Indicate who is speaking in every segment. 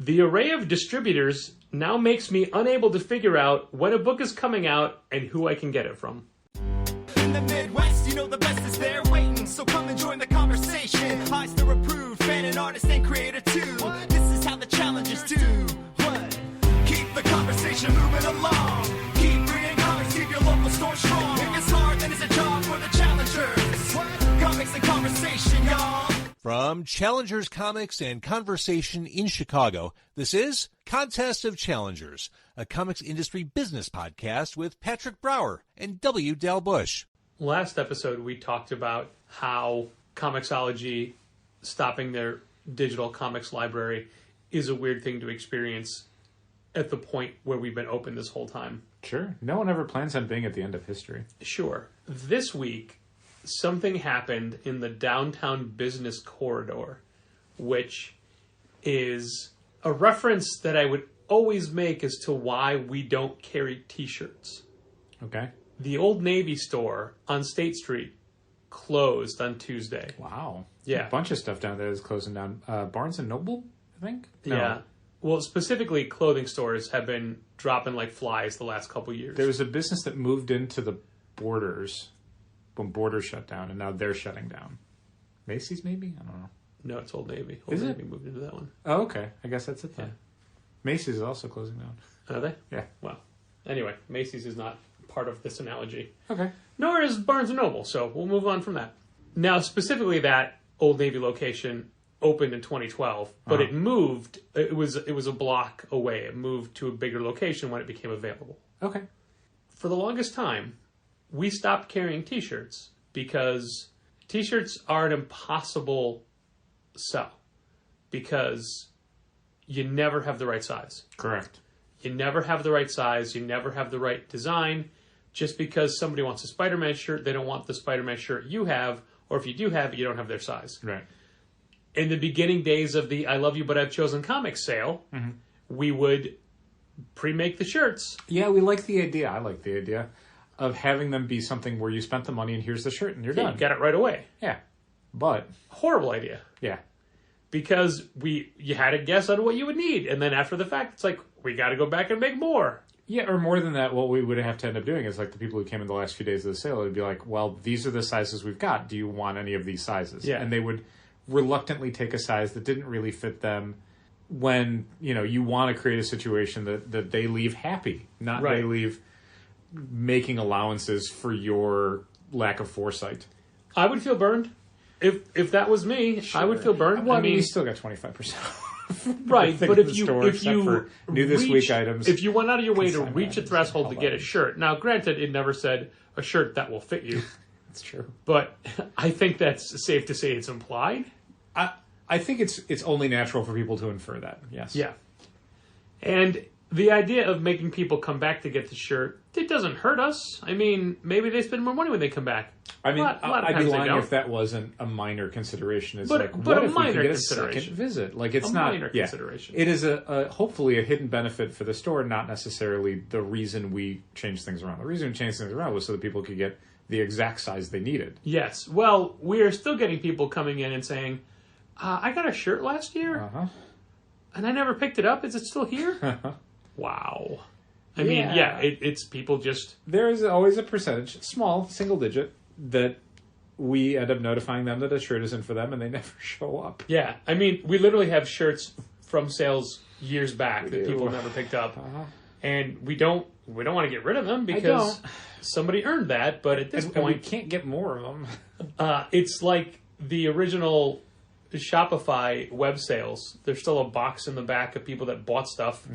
Speaker 1: The array of distributors now makes me unable to figure out when a book is coming out and who I can get it from.
Speaker 2: In the Midwest, you know the best is there waiting, so come and join the conversation. I still approved, fan and artist and creator too. This is how the challengers do. What? Keep the conversation moving along. Keep reading comics, keep your local store strong. If it's hard, then it's a job for the challengers. Comics and conversation, y'all.
Speaker 3: From Challengers Comics and Conversation in Chicago, this is Contest of Challengers, a comics industry business podcast with Patrick Brower and W. Dale Bush.
Speaker 1: Last episode, we talked about how Comixology stopping their digital comics library is a weird thing to experience at the point where we've been open this whole time.
Speaker 4: Sure. No one ever plans on being at the end of history.
Speaker 1: Sure. This week, something happened in the downtown business corridor, which is a reference that I would always make as to why we don't carry t-shirts.
Speaker 4: Okay.
Speaker 1: The Old Navy store on State Street closed on Tuesday.
Speaker 4: Wow.
Speaker 1: Yeah.
Speaker 4: A bunch of stuff down there is closing down. Barnes & Noble, I think? No.
Speaker 1: Yeah. Well, specifically, clothing stores have been dropping like flies the last couple years.
Speaker 4: There was a business that moved into the Borders when Borders shut down, and now they're shutting down. Macy's, maybe? I don't know.
Speaker 1: No, it's Old Navy. Old
Speaker 4: Is it?
Speaker 1: Navy moved into that one.
Speaker 4: Oh, okay. I guess that's it then.
Speaker 1: Yeah.
Speaker 4: Macy's is also closing down.
Speaker 1: Are they?
Speaker 4: Yeah.
Speaker 1: Well, anyway, Macy's is not part of this analogy.
Speaker 4: Okay.
Speaker 1: Nor is Barnes & Noble, so we'll move on from that. Now, specifically, that Old Navy location opened in 2012, but it moved. It was a block away. It moved to a bigger location when it became available.
Speaker 4: Okay.
Speaker 1: For the longest time, we stopped carrying T-shirts because T-shirts are an impossible sell because you never have the right size.
Speaker 4: Correct.
Speaker 1: You never have the right size. You never have the right design. Just because somebody wants a Spider-Man shirt, they don't want the Spider-Man shirt you have, or if you do have it, you don't have their size.
Speaker 4: Right.
Speaker 1: In the beginning days of the I Love You But I've Chosen comics sale, we would pre-make the shirts.
Speaker 4: Yeah, we like the idea. I like the idea of having them be something where you spent the money and here's the shirt and you're done.
Speaker 1: You get it right away.
Speaker 4: Yeah. But
Speaker 1: Horrible idea.
Speaker 4: yeah.
Speaker 1: Because you had to guess on what you would need. And then after the fact, it's like, we got to go back and make more.
Speaker 4: Yeah, or more than that, what we would have to end up doing is like the people who came in the last few days of the sale would be like, well, these are the sizes we've got. Do you want any of these sizes?
Speaker 1: Yeah.
Speaker 4: And they would reluctantly take a size that didn't really fit them when, you want to create a situation that they leave happy, not
Speaker 1: Right.
Speaker 4: they leave making allowances for your lack of foresight.
Speaker 1: I would feel burned. If that was me, I would feel burned.
Speaker 4: Well, I mean, you still got 25%.
Speaker 1: Right, but if you
Speaker 4: new this week items,
Speaker 1: if you went out of your way to
Speaker 4: consignment
Speaker 1: reach a
Speaker 4: items,
Speaker 1: threshold to
Speaker 4: all
Speaker 1: get
Speaker 4: that.
Speaker 1: a shirt, now granted, it never said a shirt that will fit you,
Speaker 4: That's true.
Speaker 1: but I think that's safe to say it's implied.
Speaker 4: I think it's only natural for people to infer that. Yes.
Speaker 1: Yeah, and the idea of making people come back to get the shirt, it doesn't hurt us. I mean, maybe they spend more money when they come back.
Speaker 4: I mean,
Speaker 1: A lot of
Speaker 4: I'd be
Speaker 1: times they
Speaker 4: lying
Speaker 1: don't.
Speaker 4: if that wasn't a minor consideration. It's
Speaker 1: But
Speaker 4: like,
Speaker 1: a
Speaker 4: what if we
Speaker 1: minor
Speaker 4: could get a
Speaker 1: consideration.
Speaker 4: second visit? Like, it's
Speaker 1: A
Speaker 4: not
Speaker 1: minor consideration.
Speaker 4: It is hopefully a hidden benefit for the store, not necessarily the reason we changed things around. The reason we changed things around was so that people could get the exact size they needed.
Speaker 1: Yes. Well, we are still getting people coming in and saying, I got a shirt last year, and I never picked it up. Is it still here? Wow. I mean, yeah, it's people just...
Speaker 4: There is always a percentage, small, single digit, that we end up notifying them that a shirt isn't for them, and they never show up.
Speaker 1: Yeah. I mean, we literally have shirts from sales years back that
Speaker 4: do.
Speaker 1: people never picked up. And we don't want to get rid of them because somebody earned that, but at this
Speaker 4: And
Speaker 1: point...
Speaker 4: we can't get more of them.
Speaker 1: It's like the original Shopify web sales. There's still a box in the back of people that bought stuff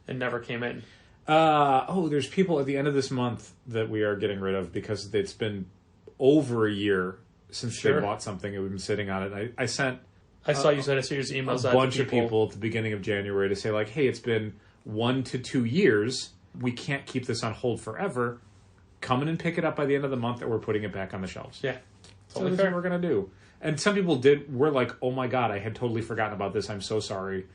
Speaker 1: and never came in.
Speaker 4: There's people at the end of this month that we are getting rid of because it's been over a year since they bought something and we've been sitting on it. I sent
Speaker 1: I saw you sent a series of emails out
Speaker 4: a bunch
Speaker 1: to
Speaker 4: of people at the beginning of January to say, like, hey, it's been 1 to 2 years. We can't keep this on hold forever. Come in and pick it up by the end of the month, or we're putting it back on the shelves.
Speaker 1: Yeah.
Speaker 4: So that's what we're going to do. And some people were like, oh my God, I had totally forgotten about this. I'm so sorry.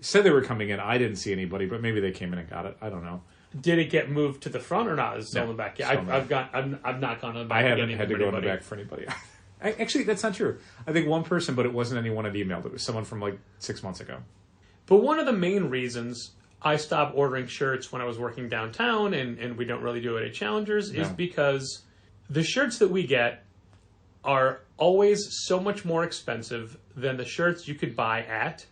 Speaker 4: Said they were coming in. I didn't see anybody, but maybe they came in and got it. I don't know.
Speaker 1: Did it get moved to the front or not? Is it still
Speaker 4: No,
Speaker 1: in the back? Yeah,
Speaker 4: still in the back.
Speaker 1: I've not gone in the back.
Speaker 4: I
Speaker 1: to
Speaker 4: haven't
Speaker 1: get
Speaker 4: had to
Speaker 1: anything
Speaker 4: go in
Speaker 1: from
Speaker 4: the
Speaker 1: anybody.
Speaker 4: back for anybody. Actually, that's not true. I think one person, but it wasn't anyone I'd emailed. It was someone from like 6 months ago.
Speaker 1: But one of the main reasons I stopped ordering shirts when I was working downtown, and we don't really do it at Challengers, is because the shirts that we get are always so much more expensive than the shirts you could buy at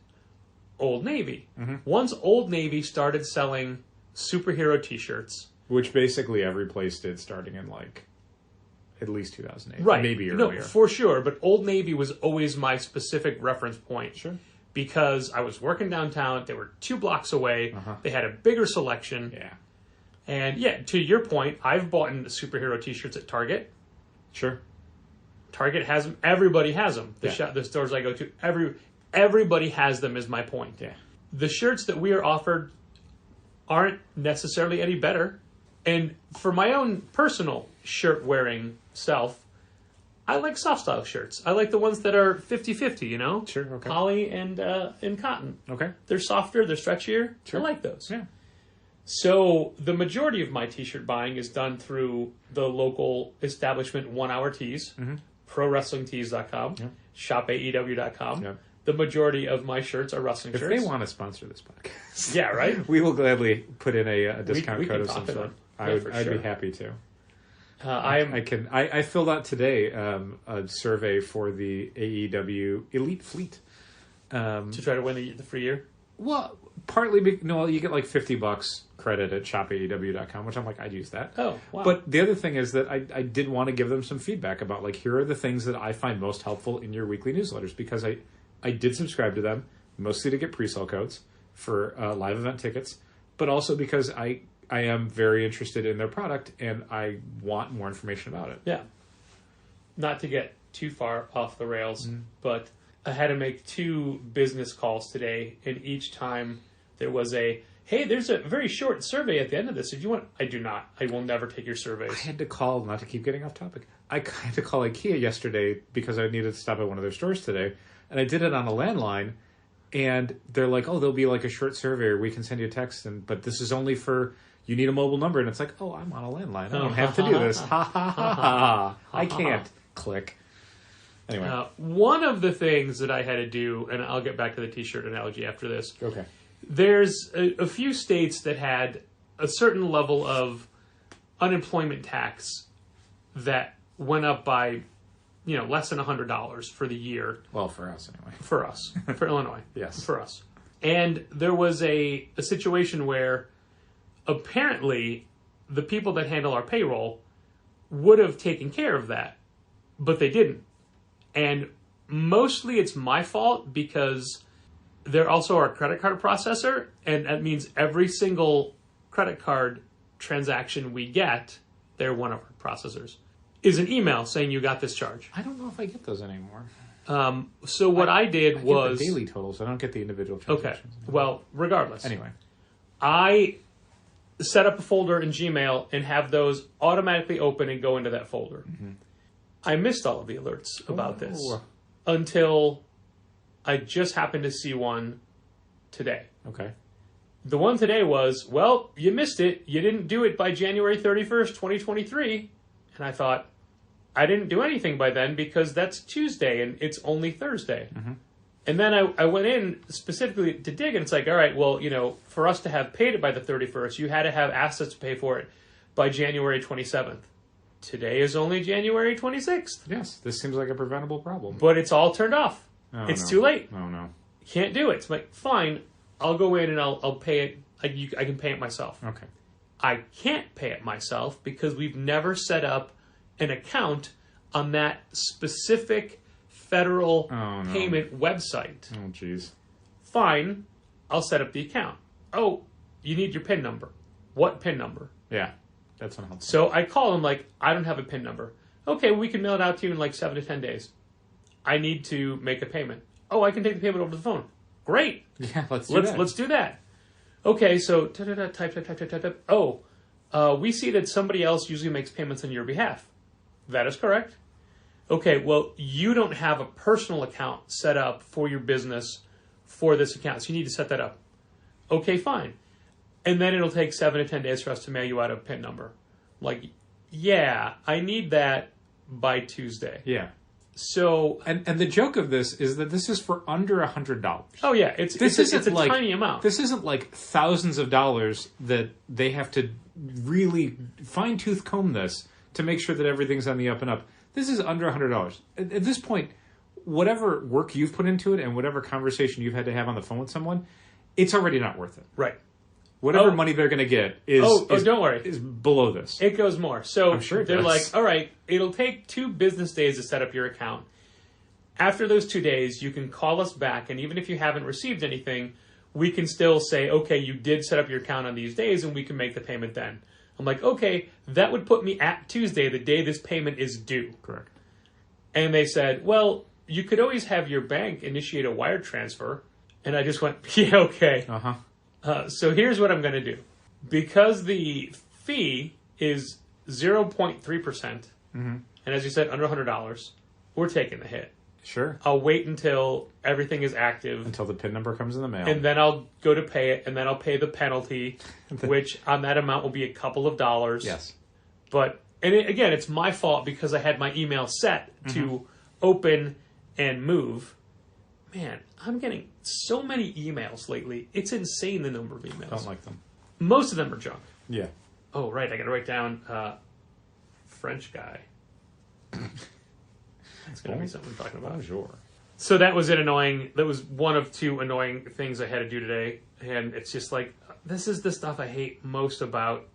Speaker 1: Old Navy. Once Old Navy started selling superhero t-shirts,
Speaker 4: which basically every place did, starting in like at least 2008,
Speaker 1: right?
Speaker 4: Maybe earlier.
Speaker 1: No, for sure. But Old Navy was always my specific reference point.
Speaker 4: Sure.
Speaker 1: Because I was working downtown, they were 2 blocks away. They had a bigger selection.
Speaker 4: Yeah.
Speaker 1: And yeah, to your point, I've bought the superhero t-shirts at Target.
Speaker 4: Sure.
Speaker 1: Target has them. Everybody has them. The stores I go to, everybody has them, is my point.
Speaker 4: Yeah.
Speaker 1: The shirts that we are offered aren't necessarily any better. And for my own personal shirt-wearing self, I like soft style shirts. I like the ones that are 50-50, you know?
Speaker 4: Sure, okay.
Speaker 1: Poly and cotton.
Speaker 4: Okay.
Speaker 1: They're softer, they're stretchier.
Speaker 4: Sure.
Speaker 1: I like those.
Speaker 4: Yeah.
Speaker 1: So the majority of my t-shirt buying is done through the local establishment 1 Hour Tees, ProWrestlingTees.com, ShopAEW.com.
Speaker 4: Yeah.
Speaker 1: The majority of my shirts are wrestling
Speaker 4: If
Speaker 1: shirts.
Speaker 4: they want to sponsor this podcast,
Speaker 1: yeah, right?
Speaker 4: we will gladly put in a discount
Speaker 1: we
Speaker 4: code
Speaker 1: can
Speaker 4: of
Speaker 1: talk
Speaker 4: some
Speaker 1: to
Speaker 4: sort.
Speaker 1: them. Yeah, for
Speaker 4: I'd
Speaker 1: sure.
Speaker 4: be happy to.
Speaker 1: I
Speaker 4: filled out today a survey for the AEW Elite Fleet.
Speaker 1: to try to win the free year.
Speaker 4: Well, partly you get like $50 credit at shopaew.com, which I'm like, I'd use that.
Speaker 1: Oh, wow.
Speaker 4: But the other thing is that I did want to give them some feedback about like, here are the things that I find most helpful in your weekly newsletters, because I did subscribe to them mostly to get pre-sale codes for live event tickets, but also because I am very interested in their product and I want more information about it.
Speaker 1: Yeah. Not to get too far off the rails, but I had to make 2 business calls today, and each time there was hey, there's a very short survey at the end of this. If you want, I do not. I will never take your surveys.
Speaker 4: I had to call, not to keep getting off topic, I had to call IKEA yesterday because I needed to stop at one of their stores today, and I did it on a landline, and they're like, oh, there'll be like a short survey, or we can send you a text, but this is only for, you need a mobile number, and it's like, oh, I'm on a landline. I don't have to do this. Ha ha ha ha. I can't. Click. Anyway.
Speaker 1: One of the things that I had to do, and I'll get back to the t-shirt analogy after this.
Speaker 4: Okay.
Speaker 1: There's a few states that had a certain level of unemployment tax that went up by, less than $100 for the year.
Speaker 4: Well, for us anyway.
Speaker 1: For us. For Illinois.
Speaker 4: Yes.
Speaker 1: For us. And there was a situation where apparently the people that handle our payroll would have taken care of that, but they didn't. And mostly it's my fault because they're also our credit card processor, and that means every single credit card transaction we get, they're one of our processors, is an email saying you got this charge.
Speaker 4: I don't know if I get those anymore.
Speaker 1: So what I did was...
Speaker 4: I get the daily totals. I don't get the individual transactions.
Speaker 1: Okay. Well, regardless.
Speaker 4: Anyway.
Speaker 1: I set up a folder in Gmail and have those automatically open and go into that folder. I missed all of the alerts about this until I just happened to see one today.
Speaker 4: Okay.
Speaker 1: The one today was, well, you missed it. You didn't do it by January 31st, 2023. And I thought, I didn't do anything by then because that's Tuesday and it's only Thursday. And then I went in specifically to dig, and it's like, all right, well, for us to have paid it by the 31st, you had to have asked us to pay for it by January 27th. Today is only January 26th.
Speaker 4: Yes, this seems like a preventable problem.
Speaker 1: But it's all turned off.
Speaker 4: Oh,
Speaker 1: it's
Speaker 4: no.
Speaker 1: too late.
Speaker 4: Oh, no.
Speaker 1: Can't do it. It's like, fine, I'll go in and I'll pay it. I can pay it myself.
Speaker 4: Okay.
Speaker 1: I can't pay it myself because we've never set up an account on that specific federal payment website.
Speaker 4: Oh, jeez.
Speaker 1: Fine, I'll set up the account. Oh, you need your PIN number. What PIN number?
Speaker 4: Yeah, that's unhelpful.
Speaker 1: So I call them like, I don't have a PIN number. Okay, we can mail it out to you in like 7 to 10 days. I need to make a payment. Oh, I can take the payment over the phone. Great.
Speaker 4: Yeah, let's do that.
Speaker 1: Let's do that. Okay, so type. Oh, we see that somebody else usually makes payments on your behalf. That is correct. Okay, well, you don't have a personal account set up for your business for this account, so you need to set that up. Okay, fine. And then it'll take 7 to 10 days for us to mail you out a PIN number. Like, yeah, I need that by Tuesday.
Speaker 4: Yeah.
Speaker 1: So,
Speaker 4: And the joke of this is that this is for under $100.
Speaker 1: oh yeah, it's a tiny amount.
Speaker 4: This isn't like thousands of dollars that they have to really fine-tooth comb this to make sure that everything's on the up and up. This is under $100. At this point, whatever work you've put into it and whatever conversation you've had to have on the phone with someone, it's already not worth it.
Speaker 1: Right.
Speaker 4: Whatever money they're going to get is
Speaker 1: don't worry,
Speaker 4: is below this.
Speaker 1: It goes more. So
Speaker 4: I'm sure it
Speaker 1: they're
Speaker 4: does.
Speaker 1: like, all right, it'll take 2 business days to set up your account. After those 2 days, you can call us back, and even if you haven't received anything, we can still say, okay, you did set up your account on these days, and we can make the payment then. I'm like, okay, that would put me at Tuesday, the day this payment is due.
Speaker 4: Correct.
Speaker 1: And they said, well, you could always have your bank initiate a wire transfer. And I just went, yeah, okay. So here's what I'm going to do. Because the fee is 0.3%, and as you said, under $100, we're taking the hit.
Speaker 4: Sure.
Speaker 1: I'll wait until everything is active.
Speaker 4: Until the PIN number comes in the mail.
Speaker 1: And then I'll go to pay it, and then I'll pay the penalty, which on that amount will be a couple of dollars.
Speaker 4: Yes.
Speaker 1: But, again, it's my fault because I had my email set to open and move. Man, I'm getting so many emails lately. It's insane, the number of emails.
Speaker 4: Don't like them.
Speaker 1: Most of them are junk.
Speaker 4: Yeah.
Speaker 1: Oh, right. I got to write down French guy. That's going to be something we're talking about.
Speaker 4: Bonjour.
Speaker 1: So that was annoying. That was one of 2 annoying things I had to do today. And it's just like, this is the stuff I hate most about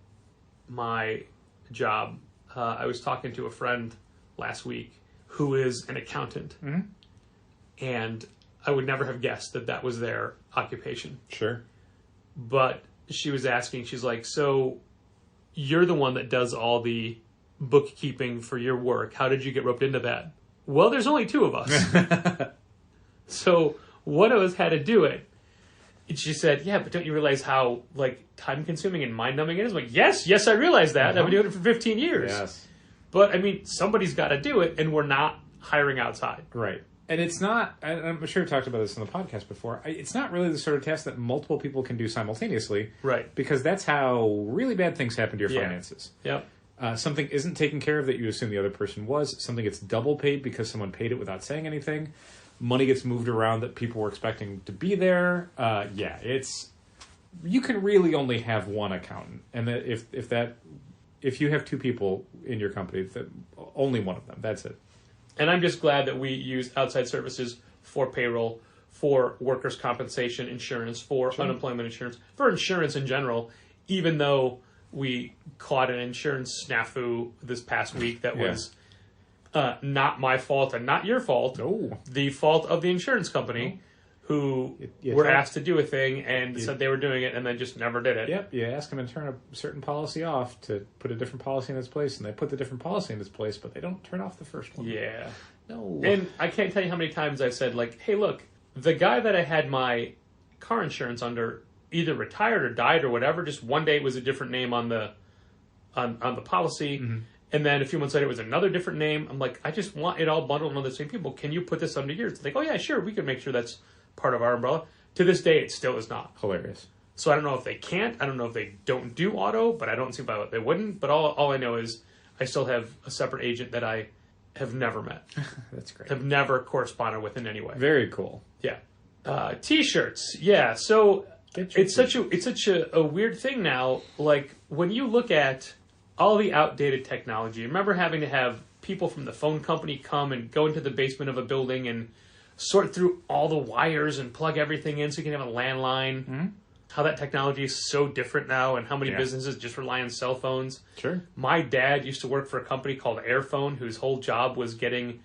Speaker 1: my job. I was talking to a friend last week who is an accountant. And I would never have guessed that that was their occupation.
Speaker 4: Sure.
Speaker 1: But she was asking, she's like, so you're the one that does all the bookkeeping for your work. How did you get roped into that? Well, there's only 2 of us. So one of us had to do it. And she said, yeah, but don't you realize how time consuming and mind numbing it is? I'm like, yes, I realize that. I've been doing it for 15 years.
Speaker 4: Yes.
Speaker 1: But I mean, somebody's got to do it, and we're not hiring outside.
Speaker 4: Right. And it's not, I'm sure we talked about this on the podcast before, it's not really the sort of task that multiple people can do simultaneously.
Speaker 1: Right.
Speaker 4: Because that's how really bad things happen to your finances.
Speaker 1: Yep.
Speaker 4: Something isn't taken care of that you assume the other person was. Something gets double paid because someone paid it without saying anything. Money gets moved around that people were expecting to be there. You can really only have one accountant. And if you have 2 people in your company, only one of them. That's it.
Speaker 1: And I'm just glad that we use outside services for payroll, for workers' compensation insurance, for unemployment insurance, for insurance in general, even though we caught an insurance snafu this past week that was not my fault and not your fault.
Speaker 4: No.
Speaker 1: The fault of the insurance company who were asked to do a thing and said they were doing it and then just never did it.
Speaker 4: Yep, you ask them to turn a certain policy off to put a different policy in its place, and they put the different policy in its place, but they don't turn off the first one.
Speaker 1: Yeah.
Speaker 4: No.
Speaker 1: And I can't tell you how many times I've said, hey, look, the guy that I had my car insurance under either retired or died or whatever, just one day it was a different name on the policy, and then a few months later it was another different name. I'm like, I just want it all bundled under the same people. Can you put this under yours? It's like, oh yeah, sure, we can make sure that's part of our umbrella. To this day, it still is not.
Speaker 4: Hilarious.
Speaker 1: So I don't know if they can't. I don't know if they don't do auto, but I don't see why they wouldn't. But all I know is I still have a separate agent that I have never met.
Speaker 4: That's great.
Speaker 1: Have never corresponded with in any way.
Speaker 4: Very cool.
Speaker 1: Yeah. T-shirts. Yeah. So it's such a weird thing now. Like when you look at all the outdated technology, remember having to have people from the phone company come and go into the basement of a building and sort through all the wires and plug everything in so you can have a landline. How that technology is so different now and how many businesses just rely on cell phones.
Speaker 4: Sure.
Speaker 1: My dad used to work for a company called Airphone whose whole job was getting,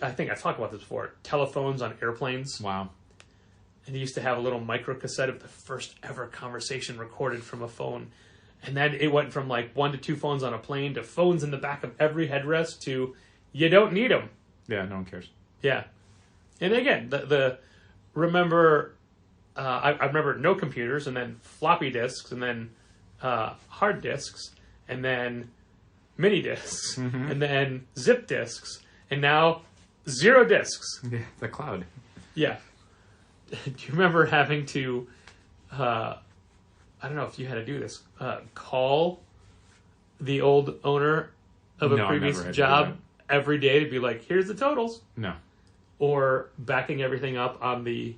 Speaker 1: I think I've talked about this before, telephones on airplanes.
Speaker 4: Wow.
Speaker 1: And he used to have a little micro cassette of the first ever conversation recorded from a phone. And then it went from 1 to 2 phones on a plane to phones in the back of every headrest to you don't need them.
Speaker 4: Yeah, no one cares.
Speaker 1: Yeah. And again, remember, I remember no computers, and then floppy disks, and then hard disks, and then mini disks, and then zip disks, and now 0 disks.
Speaker 4: Yeah, the cloud.
Speaker 1: Yeah. Do you remember having to, I don't know if you had to do this, call the old owner of a previous job every day to be like, here's the totals.
Speaker 4: No.
Speaker 1: Or backing everything up on the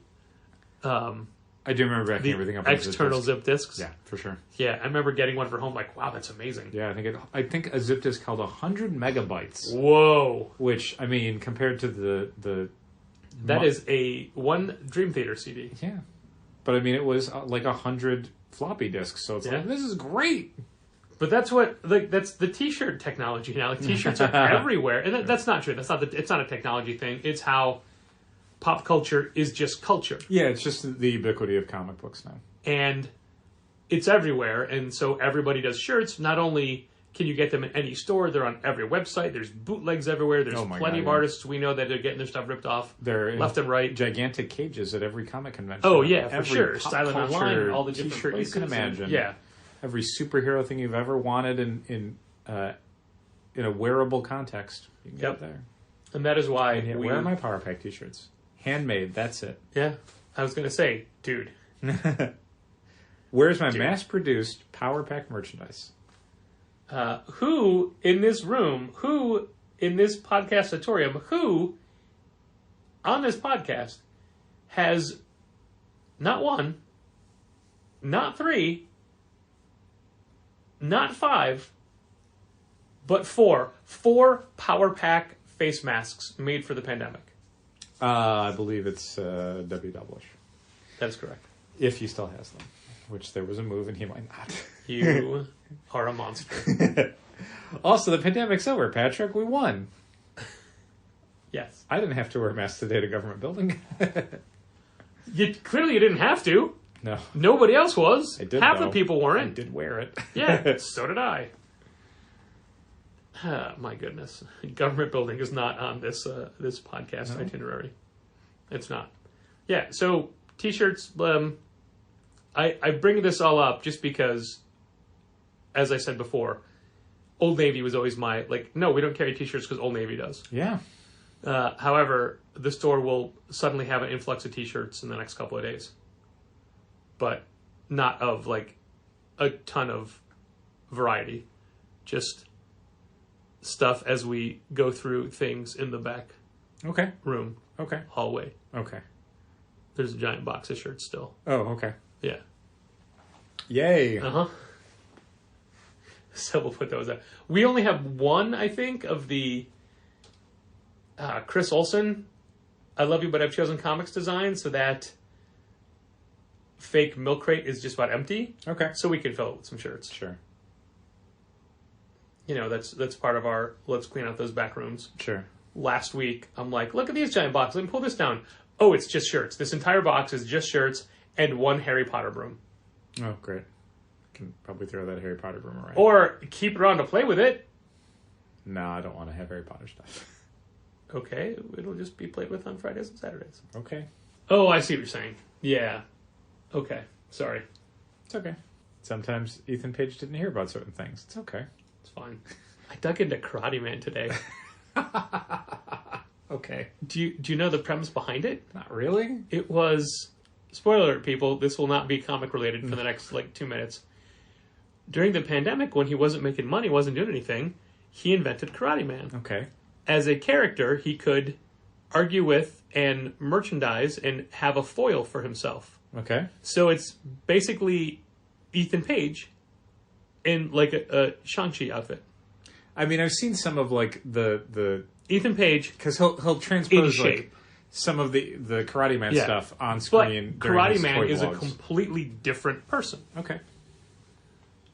Speaker 4: I do remember backing everything up on
Speaker 1: external zip disks.
Speaker 4: Yeah, for sure.
Speaker 1: Yeah, I remember getting one for home. Like, wow, that's amazing.
Speaker 4: Yeah, I think a zip disk held 100 megabytes.
Speaker 1: Whoa,
Speaker 4: which I mean, compared to the
Speaker 1: that is a one Dream Theater CD.
Speaker 4: Yeah, but I mean, it was like 100 floppy disks. So it's like, this is great.
Speaker 1: But that's what that's the T-shirt technology now. Like T-shirts are everywhere, and that's not true. That's not it's not a technology thing. It's how pop culture is just culture.
Speaker 4: Yeah, it's just the ubiquity of comic books now.
Speaker 1: And it's everywhere, and so everybody does shirts. Not only can you get them in any store, they're on every website. There's bootlegs everywhere. There's plenty of artists we know that are getting their stuff ripped off left and right.
Speaker 4: Gigantic cages at every comic convention.
Speaker 1: Oh, yeah, for sure. Silent Online, all the different
Speaker 4: T-shirt
Speaker 1: places.
Speaker 4: you can imagine.
Speaker 1: Yeah.
Speaker 4: Every superhero thing you've ever wanted in a wearable context. You can get there.
Speaker 1: And that is why
Speaker 4: where are my Power Pack T-shirts? Handmade, that's it.
Speaker 1: Yeah. I was going to say, dude.
Speaker 4: Where's my mass-produced Power Pack merchandise?
Speaker 1: Who in this room, who in this podcastatorium, who on this podcast has not one, not three, not five, but four Power Pack face masks made for the pandemic?
Speaker 4: I believe it's W. Doublish.
Speaker 1: That is correct.
Speaker 4: If he still has them, which there was a move and he might not.
Speaker 1: You are a monster.
Speaker 4: Also, the pandemic's over, Patrick. We won.
Speaker 1: Yes.
Speaker 4: I didn't have to wear a mask today to government building.
Speaker 1: Clearly you didn't have to.
Speaker 4: No.
Speaker 1: Nobody else was.
Speaker 4: I did,
Speaker 1: Half
Speaker 4: though.
Speaker 1: the people weren't.
Speaker 4: I did wear it.
Speaker 1: Yeah, so did I. My goodness. Government building is not on this this podcast itinerary. It's not. Yeah, so T-shirts, I bring this all up just because, as I said before, Old Navy was always my, no, we don't carry T-shirts because Old Navy does.
Speaker 4: Yeah.
Speaker 1: However, the store will suddenly have an influx of T-shirts in the next couple of days. But not of, a ton of variety. Just stuff as we go through things in the back room.
Speaker 4: Okay.
Speaker 1: Hallway.
Speaker 4: Okay.
Speaker 1: There's a giant box of shirts still.
Speaker 4: Oh, okay.
Speaker 1: Yeah.
Speaker 4: Yay.
Speaker 1: Uh-huh. So we'll put those out. We only have one, I think, of the Chris Olsen, I Love You But I've Chosen Comics design, so that fake milk crate is just about empty.
Speaker 4: Okay.
Speaker 1: So we can fill it with some shirts.
Speaker 4: Sure.
Speaker 1: That's part of our let's clean out those back rooms.
Speaker 4: Sure.
Speaker 1: Last week, I'm like, look at these giant boxes. Let me pull this down. Oh, it's just shirts. This entire box is just shirts and one Harry Potter broom.
Speaker 4: Oh, great. Can probably throw that Harry Potter broom away.
Speaker 1: Or keep it on to play with it.
Speaker 4: No, I don't want to have Harry Potter stuff.
Speaker 1: Okay, it'll just be played with on Fridays and Saturdays.
Speaker 4: Okay.
Speaker 1: Oh, I see what you're saying. Yeah. Okay. Sorry.
Speaker 4: It's okay. Sometimes Ethan Page didn't hear about certain things. It's okay.
Speaker 1: It's fine. I dug into Karate Man today.
Speaker 4: Okay.
Speaker 1: Do you know the premise behind it?
Speaker 4: Not really.
Speaker 1: It was, spoiler alert, people, this will not be comic related for the next 2 minutes. During the pandemic, when he wasn't making money, wasn't doing anything, he invented Karate Man.
Speaker 4: Okay.
Speaker 1: As a character, he could argue with and merchandise and have a foil for himself.
Speaker 4: Okay.
Speaker 1: So it's basically Ethan Page in a Shang-Chi outfit.
Speaker 4: I mean, I've seen some of the
Speaker 1: Ethan Page,
Speaker 4: because he'll transpose
Speaker 1: in shape.
Speaker 4: some of the Karate Man stuff on screen.
Speaker 1: But
Speaker 4: during
Speaker 1: Karate
Speaker 4: his
Speaker 1: Man
Speaker 4: toy
Speaker 1: is a
Speaker 4: vlogs.
Speaker 1: completely different person.
Speaker 4: Okay.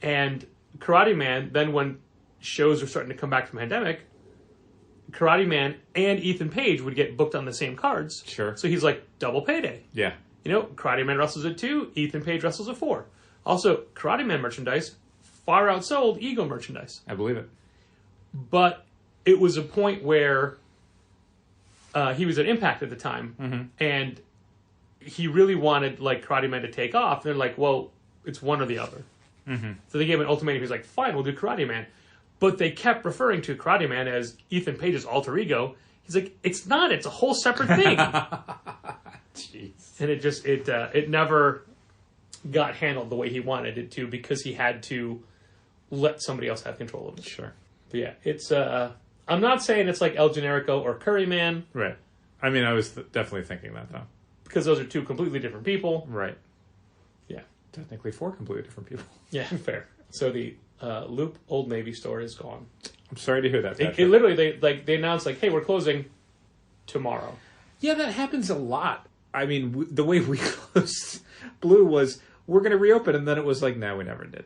Speaker 1: And Karate Man, then when shows were starting to come back from the pandemic, Karate Man and Ethan Page would get booked on the same cards.
Speaker 4: Sure.
Speaker 1: So he's like, double payday.
Speaker 4: Yeah.
Speaker 1: Karate Man wrestles at 2, Ethan Page wrestles at 4. Also, Karate Man merchandise far outsold Ego merchandise.
Speaker 4: I believe it.
Speaker 1: But it was a point where he was at Impact at the time, and he really wanted Karate Man to take off. They're like, well, it's one or the other. So they gave him an ultimatum. He's like, fine, we'll do Karate Man. But they kept referring to Karate Man as Ethan Page's alter ego. He's like, it's not. It's a whole separate thing.
Speaker 4: Jeez.
Speaker 1: And it never got handled the way he wanted it to because he had to let somebody else have control of it.
Speaker 4: Sure.
Speaker 1: But yeah, it's I'm I'm not saying it's like El Generico or Curryman,
Speaker 4: Right. I mean, I was definitely thinking that, though.
Speaker 1: because those are two completely different people.
Speaker 4: Right.
Speaker 1: Yeah.
Speaker 4: Technically 4 completely different people.
Speaker 1: Yeah, fair. So the Loop Old Navy store is gone.
Speaker 4: I'm sorry to hear that, Patrick.
Speaker 1: It literally, they announced, like, hey, we're closing tomorrow.
Speaker 4: Yeah, that happens a lot. I mean, the way we closed Blue was, we're going to reopen, and then it was like, no, we never did.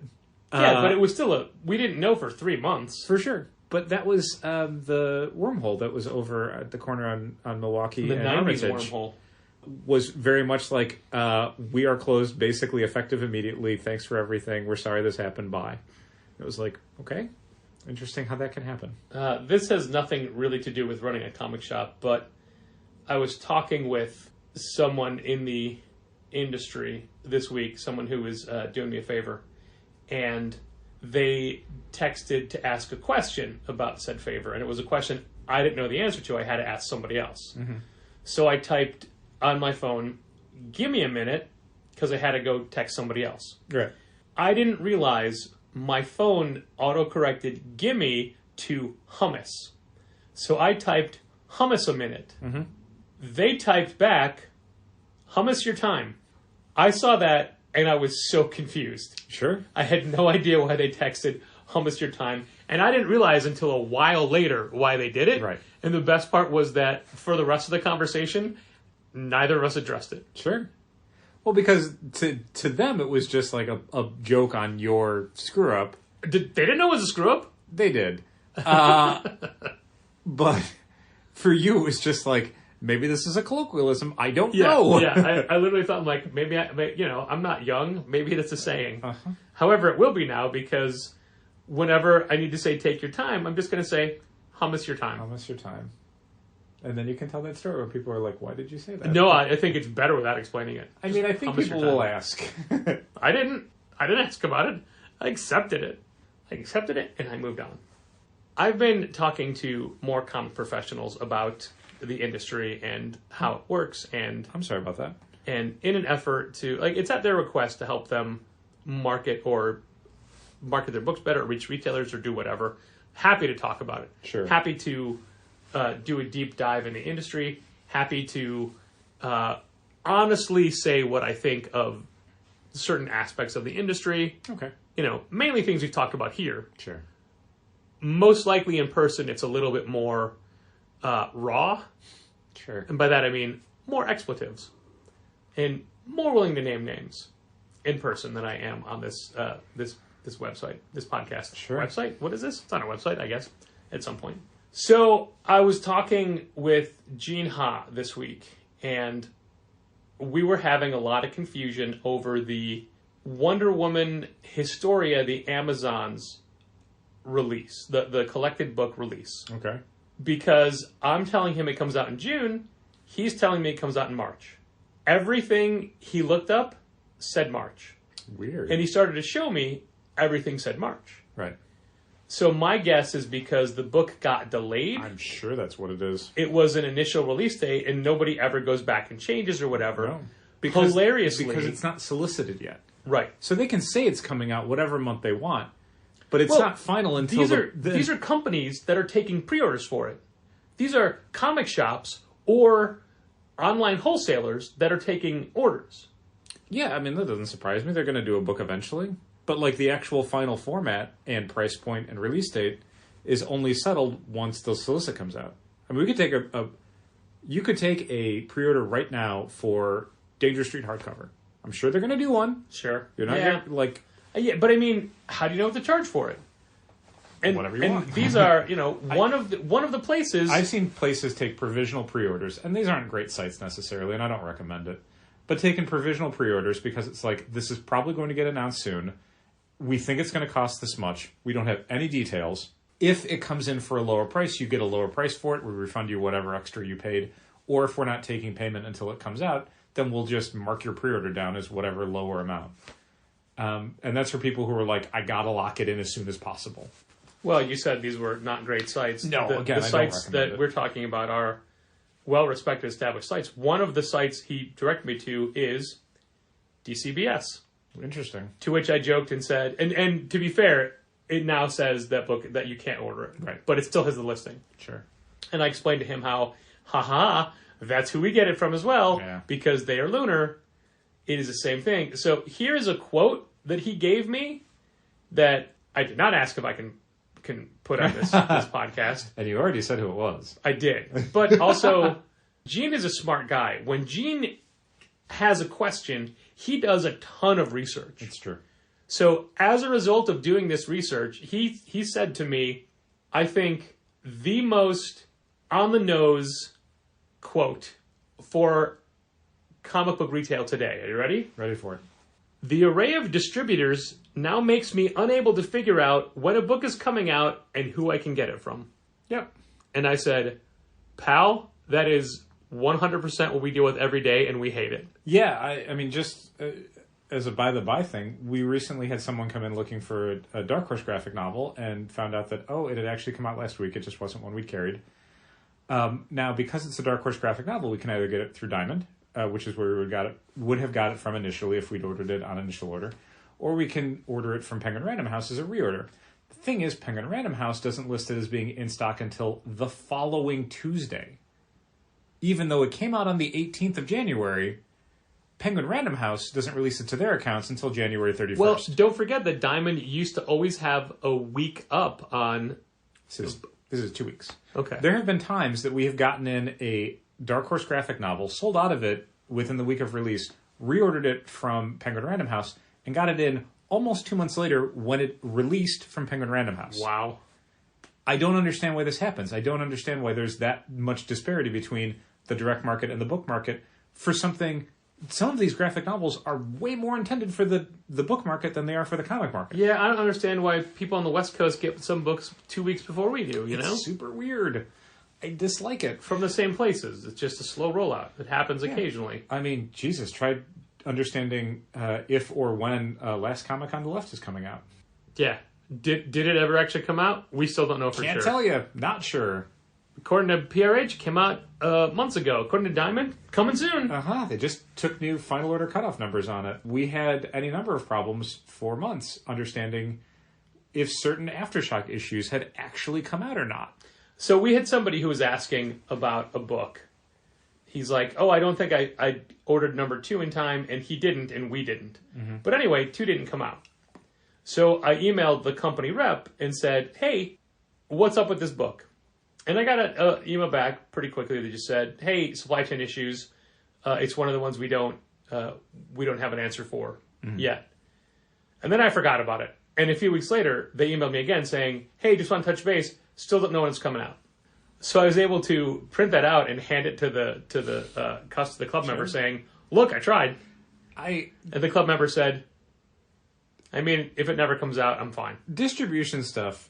Speaker 1: Yeah, but it was still we didn't know for 3 months.
Speaker 4: For sure. But that was the wormhole that was over at the corner on Milwaukee
Speaker 1: The
Speaker 4: and
Speaker 1: 90s
Speaker 4: Armitage.
Speaker 1: wormhole.
Speaker 4: Was very much like, we are closed, basically effective immediately. Thanks for everything. We're sorry this happened. Bye. It was like, okay, interesting how that can happen.
Speaker 1: This has nothing really to do with running a comic shop, but I was talking with someone in the industry this week, someone who was doing me a favor, and they texted to ask a question about said favor, and it was a question I didn't know the answer to. I had to ask somebody else. Mm-hmm. So I typed on my phone, give me a minute, because I had to go text somebody else.
Speaker 4: Right.
Speaker 1: I didn't realize my phone auto-corrected gimme to hummus. So I typed hummus a minute. Mm-hmm. They typed back, hummus your time. I saw that and I was so confused.
Speaker 4: Sure.
Speaker 1: I had no idea why they texted hummus your time. And I didn't realize until a while later why they did it.
Speaker 4: Right.
Speaker 1: And the best part was that for the rest of the conversation, neither of us addressed it.
Speaker 4: Sure. Well, because to them, it was just like a joke on your screw-up.
Speaker 1: They didn't know it was a screw-up?
Speaker 4: They did. But for you, it was just like, maybe this is a colloquialism. I don't know.
Speaker 1: Yeah, I literally thought, like, maybe I'm not young. Maybe it's a saying. Uh-huh. However, it will be now, because whenever I need to say take your time, I'm just going to say hummus your time.
Speaker 4: Hummus your time. And then you can tell that story where people are like, why did you say that?
Speaker 1: No, I think it's better without explaining it.
Speaker 4: I mean, I think people will ask.
Speaker 1: I didn't ask about it. I accepted it. And I moved on. I've been talking to more comic professionals about the industry and how it works, and
Speaker 4: I'm sorry about that.
Speaker 1: And in an effort to, like, it's at their request to help them market their books better, reach retailers, or do whatever. Happy to talk about it.
Speaker 4: Sure.
Speaker 1: Happy to do a deep dive in the industry. Happy to honestly say what I think of certain aspects of the industry.
Speaker 4: Okay.
Speaker 1: Mainly things we've talked about here.
Speaker 4: Sure.
Speaker 1: Most likely in person, it's a little bit more raw.
Speaker 4: Sure.
Speaker 1: And by that I mean more expletives. And more willing to name names in person than I am on this website, this podcast.
Speaker 4: Sure.
Speaker 1: Website? What is this? It's on a website, I guess, at some point. So I was talking with Gene Ha this week, and we were having a lot of confusion over the Wonder Woman Historia, the Amazon's release, the collected book release.
Speaker 4: Okay.
Speaker 1: Because I'm telling him it comes out in June, he's telling me it comes out in March. Everything he looked up said March.
Speaker 4: Weird.
Speaker 1: And he started to show me everything said March.
Speaker 4: Right.
Speaker 1: So my guess is because the book got delayed.
Speaker 4: I'm sure that's what it is.
Speaker 1: It was an initial release date, and nobody ever goes back and changes or whatever.
Speaker 4: No. Because it's not solicited yet.
Speaker 1: Right.
Speaker 4: So they can say it's coming out whatever month they want, but it's not final until
Speaker 1: these are companies that are taking pre-orders for it. These are comic shops or online wholesalers that are taking orders.
Speaker 4: Yeah, I mean, that doesn't surprise me. They're going to do a book eventually. But like the actual final format and price point and release date is only settled once the solicit comes out. I mean, we could take you could take a pre-order right now for Danger Street hardcover. I'm sure they're going to do one.
Speaker 1: Sure.
Speaker 4: You're not gonna, like...
Speaker 1: Yeah, but I mean, how do you know what to charge for it? And,
Speaker 4: whatever you want.
Speaker 1: These are, one of the places...
Speaker 4: I've seen places take provisional pre-orders, and these aren't great sites necessarily, and I don't recommend it. But taking provisional pre-orders because it's like, this is probably going to get announced soon. We think it's going to cost this much. We don't have any details. If it comes in for a lower price, you get a lower price for it. We refund you whatever extra you paid. Or if we're not taking payment until it comes out, then we'll just mark your pre-order down as whatever lower amount. And that's for people who are like, I got to lock it in as soon as possible.
Speaker 1: Well, you said these were not great sites.
Speaker 4: No,
Speaker 1: the sites that we're talking about are well-respected, established sites. One of the sites he directed me to is DCBS.
Speaker 4: Interesting.
Speaker 1: To which I joked and said, and to be fair, it now says that book that you can't order it.
Speaker 4: Right.
Speaker 1: But it still has the listing.
Speaker 4: Sure.
Speaker 1: And I explained to him how, that's who we get it from as well,
Speaker 4: Yeah.
Speaker 1: because they are lunar. It is the same thing. So here's a quote that he gave me that I did not ask if I can put on this podcast.
Speaker 4: And you already said who it was.
Speaker 1: I did. But also, Gene is a smart guy. When Gene has a question, he does a ton of research.
Speaker 4: It's true.
Speaker 1: So as a result of doing this research, he said to me, I think the most on-the-nose quote for comic book retail today. Are you ready?
Speaker 4: Ready for it.
Speaker 1: The array of distributors now makes me unable to figure out when a book is coming out and who I can get it from.
Speaker 4: Yep.
Speaker 1: And I said, pal, that is 100% what we deal with every day, and we hate it.
Speaker 4: Yeah, I mean, just as a by-the-by thing, we recently had someone come in looking for a Dark Horse graphic novel and found out that, it had actually come out last week. It just wasn't one we carried. Now, because it's a Dark Horse graphic novel, we can either get it through Diamond, which is where we would have got it from initially if we'd ordered it on initial order, or we can order it from Penguin Random House as a reorder. The thing is, Penguin Random House doesn't list it as being in stock until the following Tuesday. Even though it came out on the 18th of January, Penguin Random House doesn't release it to their accounts until January 31st.
Speaker 1: Well, don't forget that Diamond used to always have a week up on...
Speaker 4: This is 2 weeks.
Speaker 1: Okay.
Speaker 4: There have been times that we have gotten in a Dark Horse graphic novel, sold out of it within the week of release, reordered it from Penguin Random House, and got it in almost 2 months later when it released from Penguin Random House.
Speaker 1: Wow.
Speaker 4: I don't understand why this happens. I don't understand why there's that much disparity between the direct market and the book market for something. Some of these graphic novels are way more intended for the book market than they are for the comic market.
Speaker 1: Yeah, I don't understand why people on the West Coast get some books 2 weeks before we do, you know?
Speaker 4: It's super weird. I dislike it.
Speaker 1: From the same places. It's just a slow rollout. It happens occasionally.
Speaker 4: I mean, Jesus, try understanding if or when Last Comic on the Left is coming out.
Speaker 1: Yeah. Did it ever actually come out? We still don't know for
Speaker 4: Can't
Speaker 1: sure.
Speaker 4: tell you. Not sure.
Speaker 1: According to PRH, came out months ago. According to Diamond, coming soon.
Speaker 4: They just took new final order cutoff numbers on it. We had any number of problems for months understanding if certain Aftershock issues had actually come out or not.
Speaker 1: So we had somebody who was asking about a book. He's like, I don't think I ordered number 2 in time, and he didn't, and we didn't. Mm-hmm. But anyway, 2 didn't come out. So I emailed the company rep and said, hey, what's up with this book? And I got an email back pretty quickly that just said, hey, supply chain issues. It's one of the ones we don't have an answer for yet. And then I forgot about it. And a few weeks later, they emailed me again saying, hey, just want to touch base. Still don't know when it's coming out. So I was able to print that out and hand it to the club member saying, look, I tried. And the club member said, I mean, if it never comes out, I'm fine.
Speaker 4: Distribution stuff,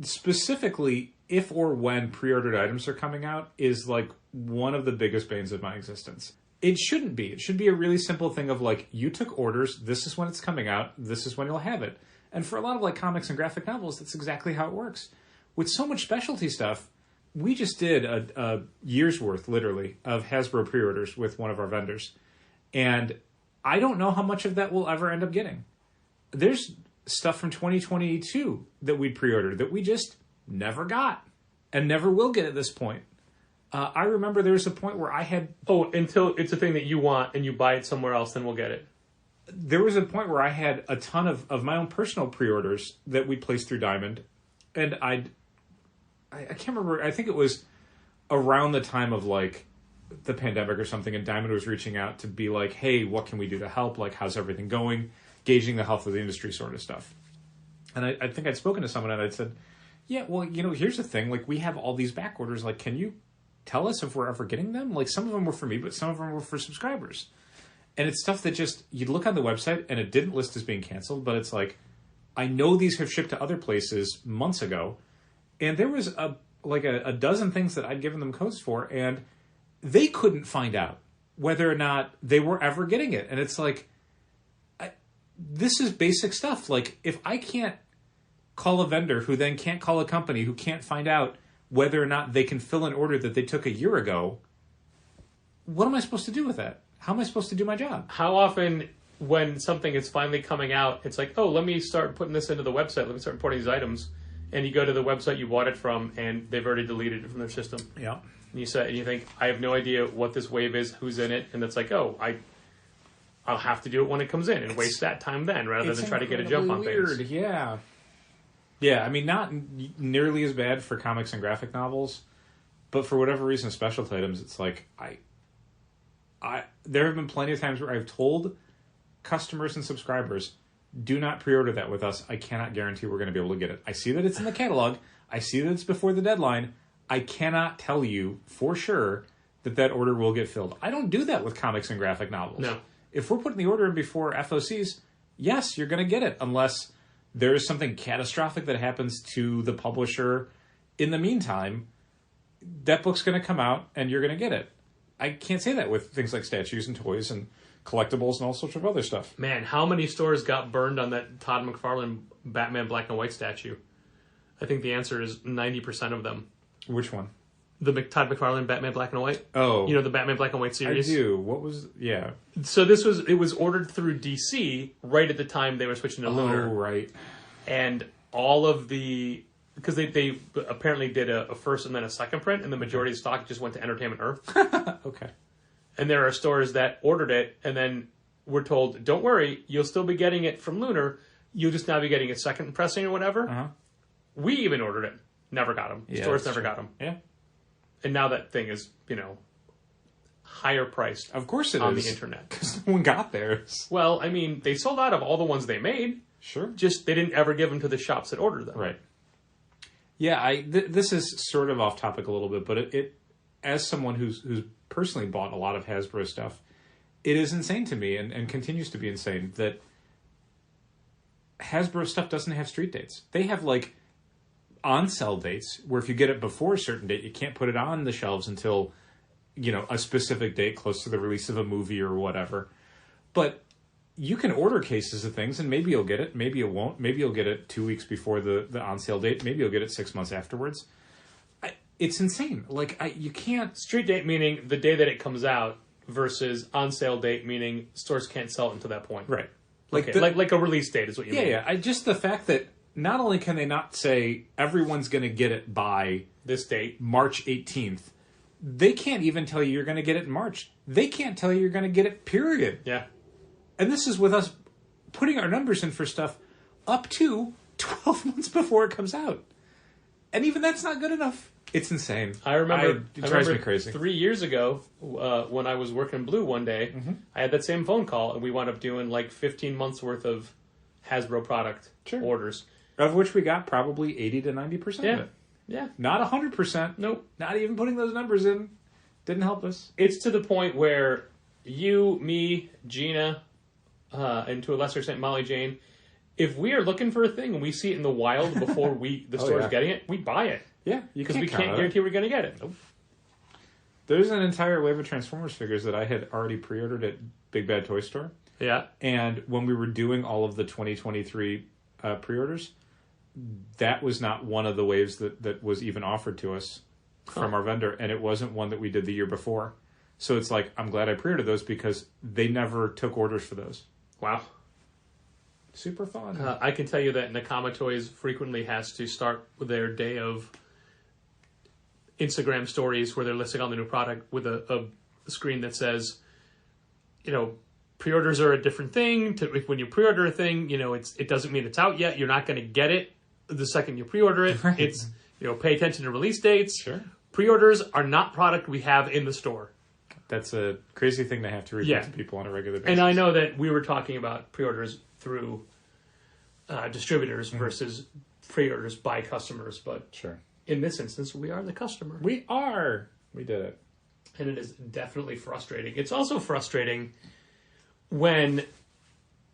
Speaker 4: specifically if or when pre-ordered items are coming out, is like one of the biggest banes of my existence. It shouldn't be. It should be a really simple thing of like, you took orders, this is when it's coming out, this is when you'll have it. And for a lot of like comics and graphic novels, that's exactly how it works. With so much specialty stuff, we just did a year's worth, literally, of Hasbro pre-orders with one of our vendors. And I don't know how much of that we'll ever end up getting. There's stuff from 2022 that we'd pre-ordered that we just never got and never will get at this point. I remember there was a point where I had...
Speaker 1: until it's a thing that you want and you buy it somewhere else, then we'll get it.
Speaker 4: There was a point where I had a ton of my own personal pre-orders that we placed through Diamond. And I can't remember. I think it was around the time of like the pandemic or something, and Diamond was reaching out to be like, hey, what can we do to help? Like, how's everything going? Gauging the health of the industry sort of stuff. And I think I'd spoken to someone and I'd said, yeah, well, here's the thing. Like, we have all these back orders. Like, can you tell us if we're ever getting them? Like, some of them were for me, but some of them were for subscribers. And it's stuff that just, you'd look on the website and it didn't list as being canceled, but it's like, I know these have shipped to other places months ago. And there was a dozen things that I'd given them codes for, and they couldn't find out whether or not they were ever getting it. And it's like, this is basic stuff. Like, if I can't call a vendor who then can't call a company who can't find out whether or not they can fill an order that they took a year ago, what am I supposed to do with that? How am I supposed to do my job?
Speaker 1: How often when something is finally coming out, it's like, oh, let me start putting this into the website. Let me start importing these items. And you go to the website you bought it from, and they've already deleted it from their system.
Speaker 4: Yeah.
Speaker 1: And you think, I have no idea what this wave is, who's in it, and it's like, oh, I'll have to do it when it comes in and waste that time then, rather than try to get a jump on
Speaker 4: weird.
Speaker 1: things.
Speaker 4: Yeah. Yeah, I mean, not nearly as bad for comics and graphic novels, but for whatever reason, special items, it's like, there have been plenty of times where I've told customers and subscribers, do not pre-order that with us. I cannot guarantee we're going to be able to get it. I see that it's in the catalog. I see that it's before the deadline. I cannot tell you for sure that order will get filled. I don't do that with comics and graphic novels.
Speaker 1: No.
Speaker 4: If we're putting the order in before FOCs, yes, you're going to get it, unless there is something catastrophic that happens to the publisher. In the meantime, that book's going to come out and you're going to get it. I can't say that with things like statues and toys and collectibles and all sorts of other stuff.
Speaker 1: Man, how many stores got burned on that Todd McFarlane Batman black and white statue? I think the answer is 90% of them.
Speaker 4: Which one?
Speaker 1: The Todd McFarlane Batman black and white.
Speaker 4: Oh.
Speaker 1: You know, the Batman black and white series?
Speaker 4: I do. What was... Yeah.
Speaker 1: So it was ordered through DC right at the time they were switching to Lunar.
Speaker 4: Oh, right.
Speaker 1: And all of the... Because they apparently did a first and then a second print, and the majority of the stock just went to Entertainment Earth.
Speaker 4: Okay.
Speaker 1: And there are stores that ordered it, and then were told, don't worry, you'll still be getting it from Lunar. You'll just now be getting a second pressing or whatever.
Speaker 4: Uh-huh.
Speaker 1: We even ordered it. Never got them.
Speaker 4: Yeah,
Speaker 1: Stores never
Speaker 4: true.
Speaker 1: got them.
Speaker 4: Yeah.
Speaker 1: And now that thing is, higher priced.
Speaker 4: Of course it
Speaker 1: on
Speaker 4: is.
Speaker 1: the internet.
Speaker 4: Because no one got theirs.
Speaker 1: Well, I mean, they sold out of all the ones they made.
Speaker 4: Sure.
Speaker 1: Just they didn't ever give them to the shops that ordered them.
Speaker 4: Right. Yeah, this is sort of off topic a little bit, but it as someone who's personally bought a lot of Hasbro stuff, it is insane to me and continues to be insane that Hasbro stuff doesn't have street dates. They have like on-sell dates where if you get it before a certain date, you can't put it on the shelves until, a specific date close to the release of a movie or whatever. But you can order cases of things and maybe you'll get it, maybe you won't. Maybe you'll get it 2 weeks before the on-sale date. Maybe you'll get it 6 months afterwards. It's insane. You can't...
Speaker 1: Street date meaning the day that it comes out versus on-sale date meaning stores can't sell it until that point.
Speaker 4: Right.
Speaker 1: Like a release date is what you mean.
Speaker 4: Yeah. Just the fact that not only can they not say everyone's going to get it by
Speaker 1: this date,
Speaker 4: March 18th, they can't even tell you you're going to get it in March. They can't tell you you're going to get it, period.
Speaker 1: Yeah.
Speaker 4: And this is with us putting our numbers in for stuff up to 12 months before it comes out. And even that's not good enough. It's insane.
Speaker 1: I remember
Speaker 4: it drives me crazy.
Speaker 1: 3 years ago, when I was working Blue one day, I had that same phone call, and we wound up doing like 15 months worth of Hasbro product orders.
Speaker 4: Of which we got probably 80 to 90% of it.
Speaker 1: Yeah.
Speaker 4: Not 100%.
Speaker 1: Nope.
Speaker 4: Not even putting those numbers in. Didn't help us.
Speaker 1: It's to the point where you, me, Gina, and to a lesser extent Molly Jane, if we are looking for a thing and we see it in the wild before the store's getting it, we buy it.
Speaker 4: Yeah,
Speaker 1: because we can't guarantee we're going to get it. Nope.
Speaker 4: There's an entire wave of Transformers figures that I had already pre-ordered at Big Bad Toy Store.
Speaker 1: Yeah.
Speaker 4: And when we were doing all of the 2023 pre-orders, that was not one of the waves that was even offered to us from our vendor, and it wasn't one that we did the year before. So it's like, I'm glad I pre-ordered those because they never took orders for those.
Speaker 1: Wow.
Speaker 4: Super fun.
Speaker 1: I can tell you that Nakama Toys frequently has to start their day of Instagram stories where they're listing all the new product with a screen that says, pre-orders are a different thing. When you pre-order a thing, it doesn't mean it's out yet. You're not going to get it the second you pre-order it. Right. It's, pay attention to release dates.
Speaker 4: Sure.
Speaker 1: Pre-orders are not product we have in the store.
Speaker 4: That's a crazy thing to have to repeat to people on a regular basis.
Speaker 1: And I know that we were talking about pre-orders through distributors versus pre-orders by customers, but
Speaker 4: sure.
Speaker 1: In this instance, we are the customer.
Speaker 4: We are. We did it.
Speaker 1: And it is definitely frustrating. It's also frustrating when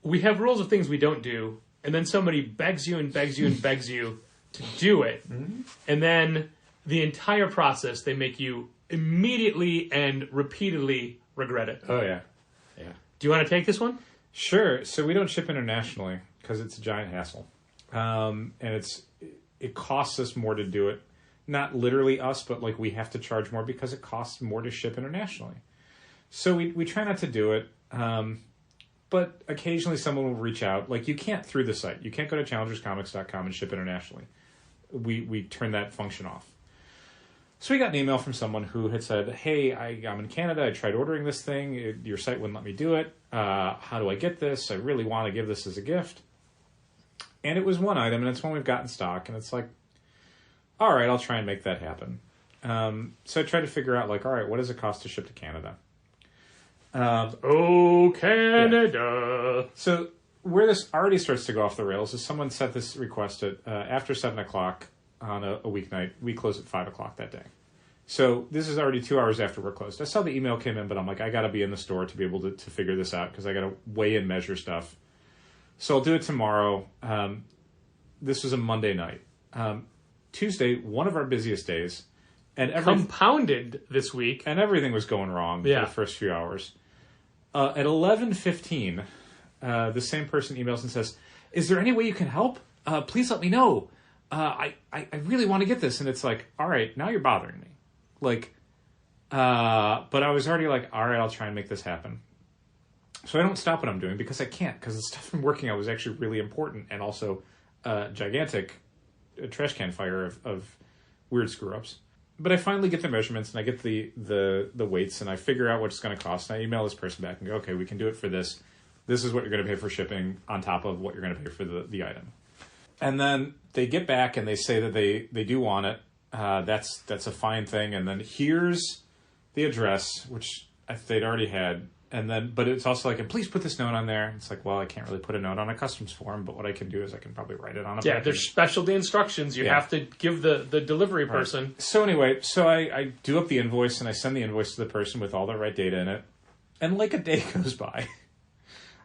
Speaker 1: we have rules of things we don't do, and then somebody begs you and begs you and begs you to do it. Mm-hmm. And then the entire process, they make you immediately and repeatedly regret it.
Speaker 4: Oh, yeah. Yeah.
Speaker 1: Do you want to take this one?
Speaker 4: Sure. So we don't ship internationally because it's a giant hassle. And it costs us more to do it. Not literally us, but like we have to charge more because it costs more to ship internationally. So we try not to do it. but occasionally someone will reach out. Like, you can't through the site. You can't go to challengerscomics.com and ship internationally. We turn that function off. So we got an email from someone who had said, hey, I'm in Canada. I tried ordering this thing. Your site wouldn't let me do it. How do I get this? I really want to give this as a gift. And it was one item, and it's one we've got in stock. And it's like, all right, I'll try and make that happen. So I tried to figure out, like, all right, what does it cost to ship to Canada?
Speaker 1: Oh, Canada.
Speaker 4: Yeah. So where this already starts to go off the rails is someone set this request at after 7 o'clock on a weeknight. We close at 5 o'clock that day. So this is already 2 hours after we're closed. I saw the email came in, but I'm like, I got to be in the store to be able to figure this out because I got to weigh and measure stuff. So I'll do it tomorrow. This was a Monday night. Tuesday, one of our busiest days. And
Speaker 1: Compounded this week.
Speaker 4: And everything was going wrong for the first few hours. At 11:15, the same person emails and says, is there any way you can help? Please let me know. I really want to get this. And it's like, all right, now you're bothering me. Like, but I was already like, all right, I'll try and make this happen. So I don't stop what I'm doing because I can't, because the stuff I'm working on was actually really important and also gigantic trash can fire of weird screw-ups. But I finally get the measurements and I get the weights and I figure out what it's going to cost. And I email this person back and go, okay, we can do it for this. This is what you're going to pay for shipping on top of what you're going to pay for the item. And then they get back and they say that they do want it. That's a fine thing. And then here's the address, which they'd already had. And then, but it's also like, and please put this note on there. It's like, well, I can't really put a note on a customs form, but what I can do is I can probably write it on a package.
Speaker 1: There's specialty instructions you have to give the delivery person.
Speaker 4: Right. So anyway, I do up the invoice and I send the invoice to the person with all the right data in it. And like a day goes by,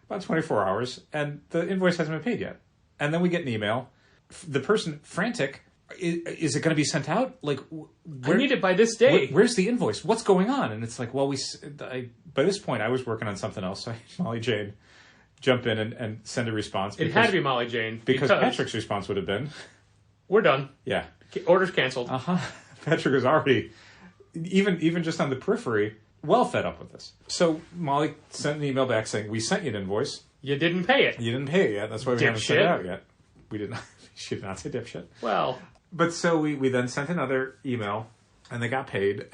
Speaker 4: about 24 hours, and the invoice hasn't been paid yet. And then we get an email. The person, frantic, is it going to be sent out? Like,
Speaker 1: I need it by this day.
Speaker 4: Where's the invoice? What's going on? And it's like, well, by this point, I was working on something else. So I had Molly Jane jump in and send a response.
Speaker 1: It had to be Molly Jane.
Speaker 4: Because Patrick's response would have been,
Speaker 1: we're done.
Speaker 4: Yeah.
Speaker 1: Order's canceled.
Speaker 4: Patrick was already, even just on the periphery, well fed up with this. So Molly sent an email back saying, we sent you an invoice.
Speaker 1: You didn't pay it.
Speaker 4: You didn't pay it yet. That's why we haven't sent it out yet. We did not. She did not say dipshit.
Speaker 1: Well.
Speaker 4: But so we then sent another email, and they got paid,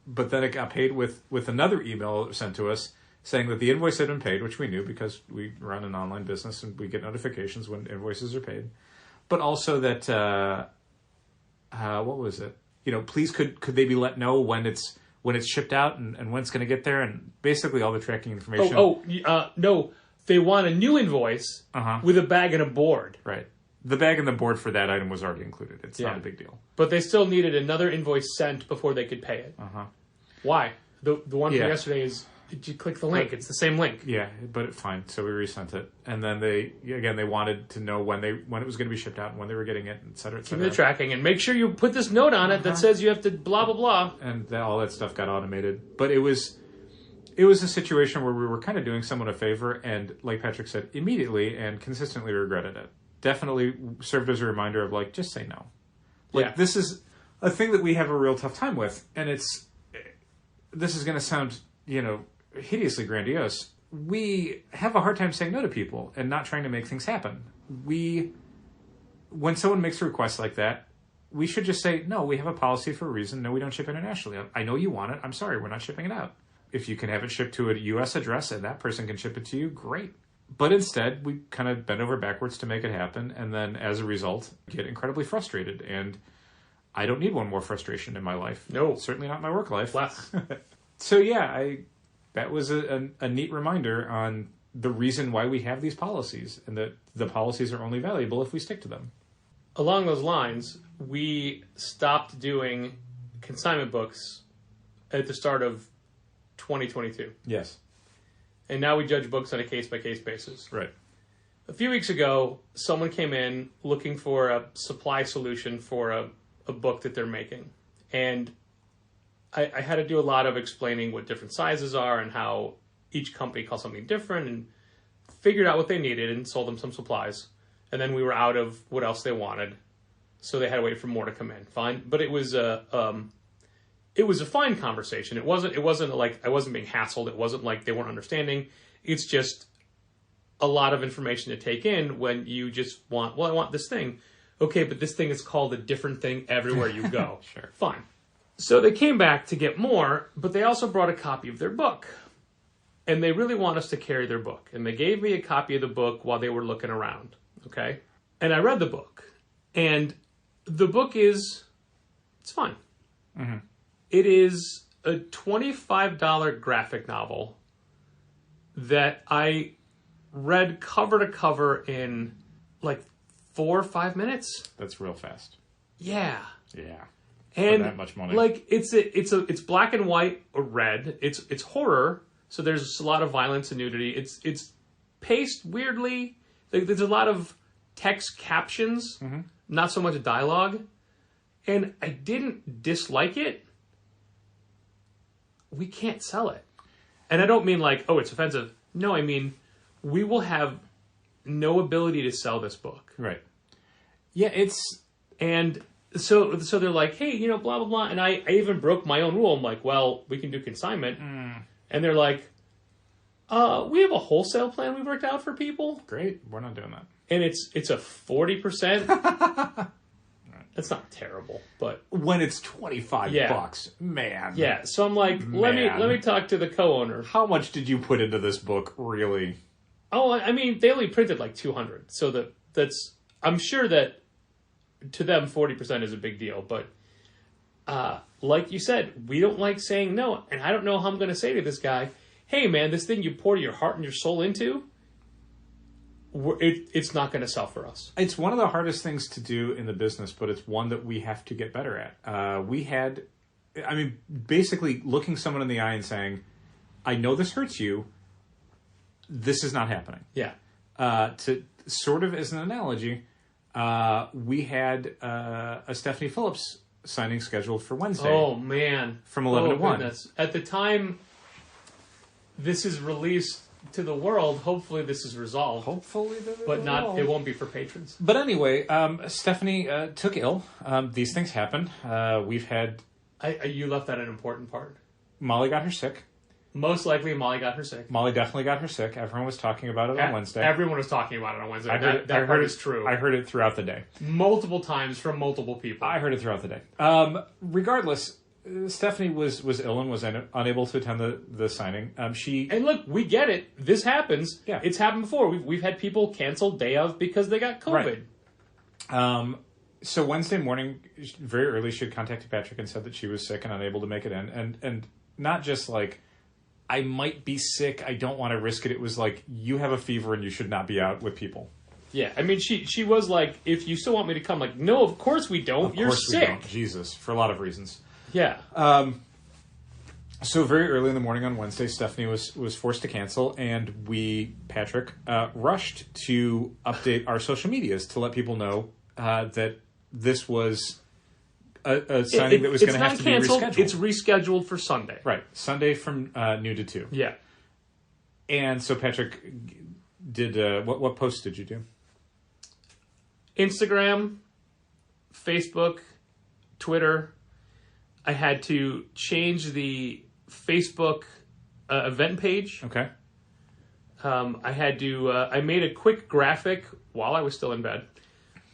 Speaker 4: but then it got paid with another email sent to us saying that the invoice had been paid, which we knew because we run an online business and we get notifications when invoices are paid. But also that, what was it? Please could they be let know when it's shipped out and when it's going to get there, and basically all the tracking information.
Speaker 1: No, they want a new invoice with a bag and a board.
Speaker 4: Right. The bag and the board for that item was already included. It's not a big deal.
Speaker 1: But they still needed another invoice sent before they could pay it. Why? The one from yesterday is, did you click the link? It's the same link.
Speaker 4: Yeah, but fine. So we resent it. And then they wanted to know when it was going to be shipped out and when they were getting it, et cetera, et cetera.
Speaker 1: Give me the tracking and make sure you put this note on it that says you have to blah, blah, blah.
Speaker 4: And all that stuff got automated. But it was a situation where we were kind of doing someone a favor and, like Patrick said, immediately and consistently regretted it. Definitely served as a reminder of, like, just say no. This is a thing that we have a real tough time with. And this is going to sound, hideously grandiose. We have a hard time saying no to people and not trying to make things happen. When someone makes a request like that, we should just say, no, we have a policy for a reason. No, we don't ship internationally. I know you want it. I'm sorry, we're not shipping it out. If you can have it shipped to a U.S. address and that person can ship it to you, great. But instead, we kind of bend over backwards to make it happen. And then as a result, get incredibly frustrated. And I don't need one more frustration in my life.
Speaker 1: No.
Speaker 4: Certainly not my work life.
Speaker 1: Less.
Speaker 4: So that was a neat reminder on the reason why we have these policies. And that the policies are only valuable if we stick to them.
Speaker 1: Along those lines, we stopped doing consignment books at the start of 2022.
Speaker 4: Yes.
Speaker 1: And now we judge books on a case-by-case basis.
Speaker 4: Right.
Speaker 1: A few weeks ago, someone came in looking for a supply solution for a book that they're making. And I had to do a lot of explaining what different sizes are and how each company calls something different, and figured out what they needed and sold them some supplies. And then we were out of what else they wanted, so they had to wait for more to come in. Fine. But it was a fine conversation. It wasn't like I wasn't being hassled. It wasn't like they weren't understanding. It's just a lot of information to take in when you just want, well, I want this thing. Okay, but this thing is called a different thing everywhere you go.
Speaker 4: Sure.
Speaker 1: Fine. So they came back to get more, but they also brought a copy of their book. And they really want us to carry their book. And they gave me a copy of the book while they were looking around. Okay? And I read the book. And the book is, it's fine.
Speaker 4: Mm-hmm.
Speaker 1: It is a $25 graphic novel that I read cover to cover in like 4 or 5 minutes.
Speaker 4: That's real fast.
Speaker 1: Yeah.
Speaker 4: Yeah.
Speaker 1: And
Speaker 4: for that much money.
Speaker 1: Like it's black and white or red. It's horror, so there's a lot of violence and nudity. It's paced weirdly. There's a lot of text captions, not so much dialogue. And I didn't dislike it. We can't sell it. And I don't mean like, oh, it's offensive. No, I mean, we will have no ability to sell this book.
Speaker 4: Right. Yeah,
Speaker 1: And so they're like, hey, you know, blah, blah, blah. And I even broke my own rule. I'm like, well, we can do consignment. And they're like, we have a wholesale plan we worked out for people.
Speaker 4: great. We're not doing that.
Speaker 1: And it's a 40%. That's not terrible, but
Speaker 4: When it's $25, man.
Speaker 1: yeah. So I'm like, let me talk to the co-owner.
Speaker 4: How much did you put into this book, really?
Speaker 1: Oh, I mean, they only printed like 200, so that's I'm sure that to them 40% is a big deal. But like you said, we don't like saying no, and I don't know how I'm going to say to this guy, "Hey, man, this thing you poured your heart and your soul into, it's not going to sell for us."
Speaker 4: It's one of the hardest things to do in the business, but it's one that we have to get better at. Basically looking someone in the eye and saying, I know this hurts you. This is not happening.
Speaker 1: Yeah.
Speaker 4: To sort of as an analogy, we had a Stephanie Phillips signing scheduled for Wednesday.
Speaker 1: Oh, man.
Speaker 4: From 11 to 1.
Speaker 1: Goodness. At the time this is released to the world, hopefully this is resolved.
Speaker 4: Hopefully,
Speaker 1: But not. It won't be for patrons.
Speaker 4: But anyway, Stephanie took ill. These things happen. We've had
Speaker 1: You left out an important part.
Speaker 4: Molly got her sick.
Speaker 1: Most likely, Molly got her sick.
Speaker 4: Molly definitely got her sick. Everyone was talking about it on Wednesday.
Speaker 1: Everyone was talking about it on Wednesday.
Speaker 4: I heard
Speaker 1: That part
Speaker 4: it,
Speaker 1: is true.
Speaker 4: I heard it throughout the day.
Speaker 1: Multiple times from multiple people.
Speaker 4: I heard it throughout the day. Regardless, Stephanie was ill and was unable to attend the signing.
Speaker 1: And look, we get it. This happens.
Speaker 4: Yeah.
Speaker 1: It's happened before. We've had people cancel day of because they got COVID.
Speaker 4: Right. So Wednesday morning, very early, she had contacted Patrick and said that she was sick and unable to make it in. And not just like, I might be sick, I don't want to risk it. It was like, you have a fever and you should not be out with people.
Speaker 1: Yeah, I mean, she was like, if you still want me to come, like, no, of course we don't. You're sick.
Speaker 4: We don't. Jesus, for a lot of reasons.
Speaker 1: Yeah.
Speaker 4: So very early in the morning on Wednesday, Stephanie was forced to cancel, and Patrick, rushed to update our social medias to let people know that this was a signing that was going to have to be rescheduled.
Speaker 1: It's rescheduled for Sunday.
Speaker 4: Right, Sunday from noon to 2.
Speaker 1: Yeah.
Speaker 4: And so Patrick did, what post did you do?
Speaker 1: Instagram, Facebook, Twitter. I had to change the Facebook event page.
Speaker 4: Okay.
Speaker 1: I had to. I made a quick graphic while I was still in bed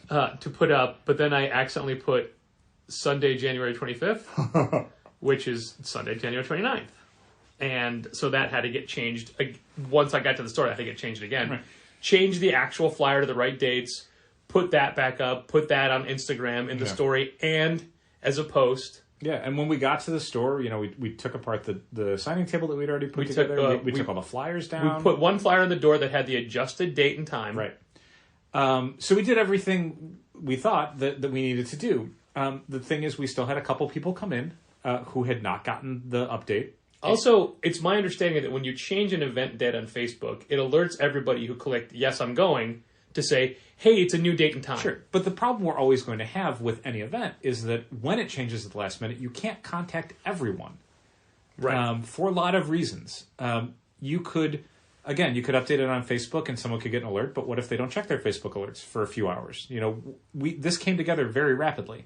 Speaker 1: to put up, but then I accidentally put Sunday, January 25th, which is Sunday, January 29th. And so that had to get changed. Once I got to the store, I had to get changed again.
Speaker 4: Right.
Speaker 1: Change the actual flyer to the right dates, put that back up, put that on Instagram in the story and as a post.
Speaker 4: Yeah, and when we got to the store, we took apart the signing table that we'd already put together. We took all the flyers down.
Speaker 1: We put one flyer on the door that had the adjusted date and time.
Speaker 4: Right. So we did everything we thought that we needed to do. The thing is, we still had a couple people come in who had not gotten the update.
Speaker 1: Also, it's my understanding that when you change an event date on Facebook, it alerts everybody who clicked, yes, I'm going, to say, hey, it's a new date and time.
Speaker 4: Sure. But the problem we're always going to have with any event is that when it changes at the last minute, you can't contact everyone.
Speaker 1: Right.
Speaker 4: For a lot of reasons. You could update it on Facebook and someone could get an alert, but what if they don't check their Facebook alerts for a few hours? This came together very rapidly.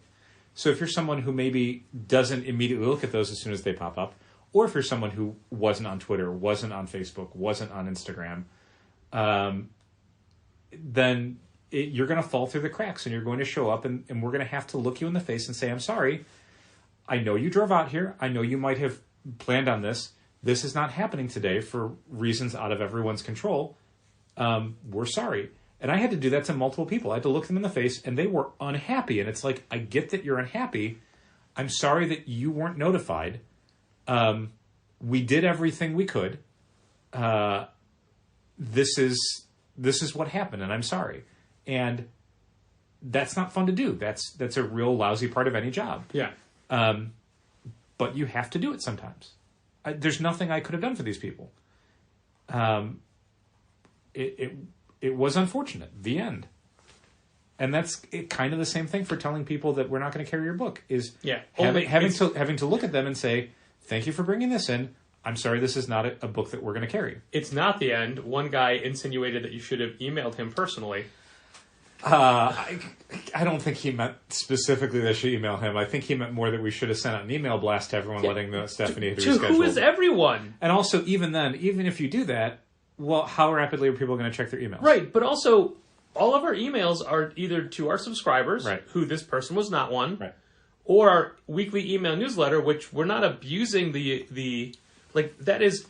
Speaker 4: So if you're someone who maybe doesn't immediately look at those as soon as they pop up, or if you're someone who wasn't on Twitter, wasn't on Facebook, wasn't on Instagram, then you're going to fall through the cracks, and you're going to show up, and we're going to have to look you in the face and say, I'm sorry. I know you drove out here. I know you might have planned on this. This is not happening today for reasons out of everyone's control. We're sorry. And I had to do that to multiple people. I had to look them in the face, and they were unhappy. And it's like, I get that you're unhappy. I'm sorry that you weren't notified. We did everything we could. This is what happened, and I'm sorry. And that's not fun to do. That's a real lousy part of any job.
Speaker 1: Yeah.
Speaker 4: But you have to do it sometimes. There's nothing I could have done for these people. It was unfortunate. The end. And that's kind of the same thing for telling people that we're not going to carry your book. Is having to look at them and say, thank you for bringing this in. I'm sorry, this is not a book that we're going to carry.
Speaker 1: It's not the end. One guy insinuated that you should have emailed him personally.
Speaker 4: I don't think he meant specifically that I should email him. I think he meant more that we should have sent out an email blast to everyone letting Stephanie
Speaker 1: to
Speaker 4: reschedule.
Speaker 1: Who is everyone?
Speaker 4: And also, even then, even if you do that, well, how rapidly are people going to check their emails?
Speaker 1: Right, but also, all of our emails are either to our subscribers,
Speaker 4: right,
Speaker 1: who this person was not one,
Speaker 4: right,
Speaker 1: or our weekly email newsletter, which we're not abusing the like, that is